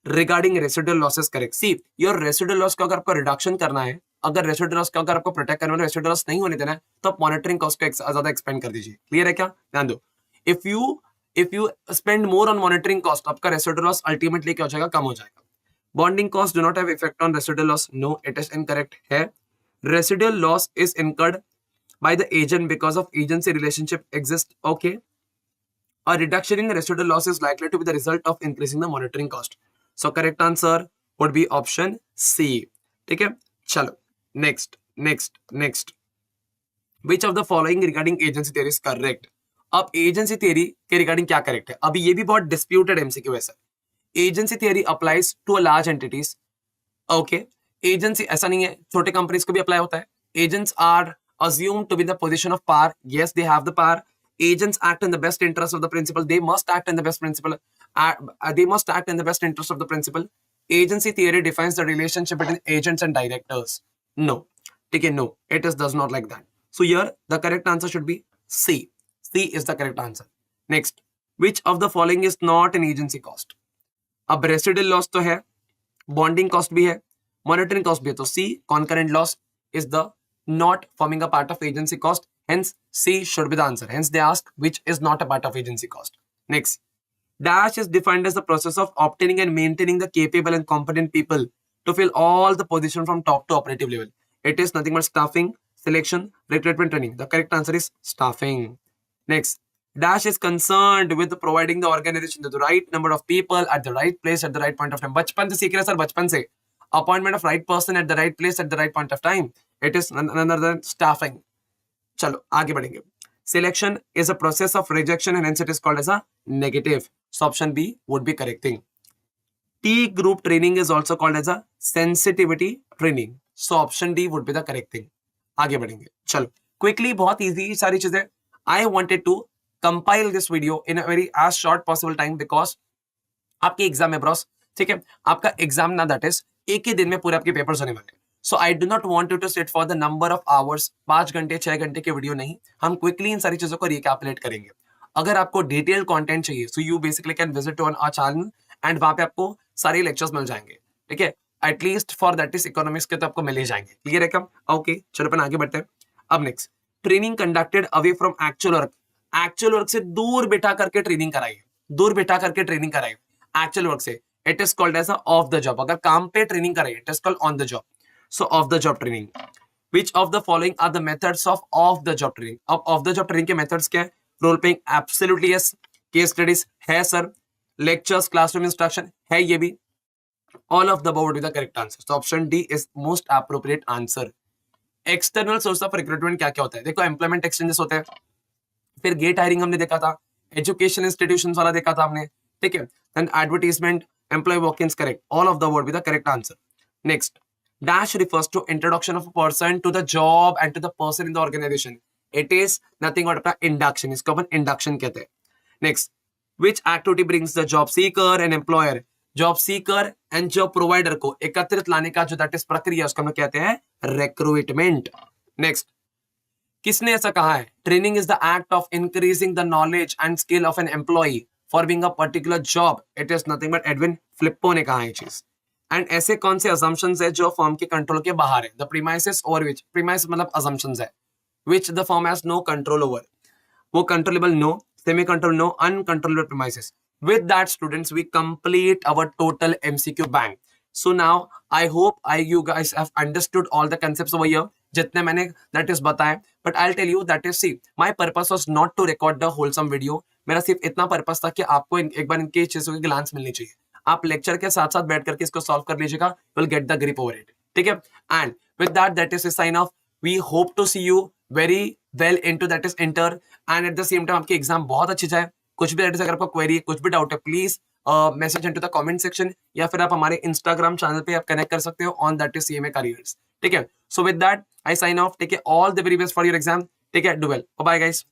regarding residual loss is correct? See, your residual loss को अगर आपको reduction करना है, अगर residual loss को अगर आपको protect करना है, रेसिडुअल लॉस नहीं होने देना है, तो आप मॉनिटरिंग कॉस्ट को ज्यादा एक्सपेंड कर दीजिए. क्लियर है क्या? ध्यान दो. If you spend more on monitoring cost, आपका रेसिडुअल लॉस अल्टीमेटली क्या हो जाएगा? कम हो जाएगा. Bonding cost do not have effect on residual loss. No, it is incorrect है. Residual loss is incurred by the agent because of agency relationship exist. Okay. A reduction in residual loss is likely to be the result of increasing the monitoring cost. So correct answer would be option C. ठीक है, चलो next. Which of the following regarding agency theory is correct? अब agency theory के regarding क्या correct है? अभी ये भी बहुत disputed MCQ है sir. Agency theory applies to a large entities. Okay, agency ऐसा नहीं है, छोटे companies को भी apply होता है. Agents are assumed to be in the position of power. Yes, they have the power. Agents act in the best interest of the principal. They must act in the best principle. They must act in the best interest of the principal. Agency theory defines the relationship between agents and directors. No, okay, no, it does not like that. So here the correct answer should be C. C is the correct answer. Next, which of the following is not an agency cost? अब residual loss तो है, bonding cost भी है, monitoring cost भी है, तो C concurrent loss is the not forming a part of agency cost. Hence, C should be the answer. Hence, they ask which is not a part of agency cost. Next, dash is defined as the process of obtaining and maintaining the capable and competent people to fill all the positions from top to operative level. It is nothing but staffing, selection, recruitment, training. The correct answer is staffing. Next, dash is concerned with providing the organization the right number of people at the right place at the right point of time. बचपन से सीख रहे sir, बचपन से. Appointment of right person at the right place at the right point of time. It is none other than staffing. चलो आगे बढ़ेंगे. Selection is a process of rejection and hence it is called as a negative. So option B would be correct thing. T group training is also called as a sensitivity training. So option D would be the correct thing. आगे बढ़ेंगे. चलो quickly, बहुत easy सारी चीजें. I wanted to compile this video in a very as short possible time because आपकी exam है Bros. ठीक है, आपका एग्जाम ना दैट इज एक ही दिन में पूरे आपके पेपर्स होने वाले. So I do not want you to sit for the number of hours. 5 घंटे 6 घंटे के वीडियो नहीं, हम क्विकली इन सारी चीजों को रिकैपुलेट करेंगे. अगर आपको डिटेल कंटेंट चाहिए so you basically can visit on our channel and वहां पे आपको सारे लेक्चर्स मिल जाएंगे. ठीक है, at least for that is economics के तो आपको मिल ही जाएंगे. क्लियर है क्या? ओके, चलो अपन आगे बढ़ते हैं. अब next, training conducted away from actual work. Actual work से दूर बिठा करके ट्रेनिंग कराइए, दूर बिठा करके ट्रेनिंग कराइए एक्चुअल वर्क से. It is called as of the job. अगर काम पे ट्रेनिंग कराइए it is called on the job. So off the job training. Which of the following are the methods of the job training? अब off the job training के methods क्या है? Role playing, absolutely yes. Case studies है sir. Lectures, classroom instruction है ये भी. All of the above would be the correct answer. So option D is most appropriate answer. External source of recruitment क्या क्या होता है? देखो, एम्प्लॉयमेंट एक्सचेंजेस होते हैं, फिर गेट हायरिंग हमने देखा था, एजुकेशन इंस्टीट्यूशंस वाला देखा था हमने. ठीक है, then advertisement, employ walk ins. Correct, all of the word with the correct answer. Next, dash refers to introduction of a person to the job and to the person in the organization. It is nothing but अपना induction. इसको अपन induction कहते हैं. Next, which activity brings the job seeker and employer? Job seeker and job provider को एकत्रित लाने का जो that is प्रक्रिया, उसको हम कहते हैं रिक्रूटमेंट. नेक्स्ट, किसने ऐसा कहा है? Training is the act of increasing the knowledge and skill of an employ for being a particular job. It is nothing but Edwin Flippo ने कहा है चीज. एंड ऐसे कौन से assumptions है जो फर्म के कंट्रोल के बाहर है? The premises over which, premise मतलब assumptions है, which the firm has no control over. वो controllable no, semi control no, uncontrollable premises. With that, students, we complete our total MCQ bank. So now I hope you guys have understood all the concepts over here. जितने मैंने that is बताए, but I'll tell you that is, see, my purpose was not to record the wholesome video. मेरा सिर्फ इतना purpose था कि आपको एक बार इनके चीजों की ग्लांस मिलनी चाहिए. आप लेक्चर के साथ साथ बैठ करके इसको सॉल्व कर लीजिएगा. Will get the grip over it. ठीक है, and with that is a sign off we hope to see you very well into that is inter, and at the same time आपकी एग्जाम बहुत अच्छी जाए. कुछ भी दैट इज, अगर आपको क्वेरी, कुछ भी डाउट है, please message into the comment section, या फिर आप हमारे इंस्टाग्राम चैनल पे आप कनेक्ट कर सकते हो on that is CMA careers. ठीक है, so with that I sign off. Take all the very best for your exam. Take care, do well, bye guys.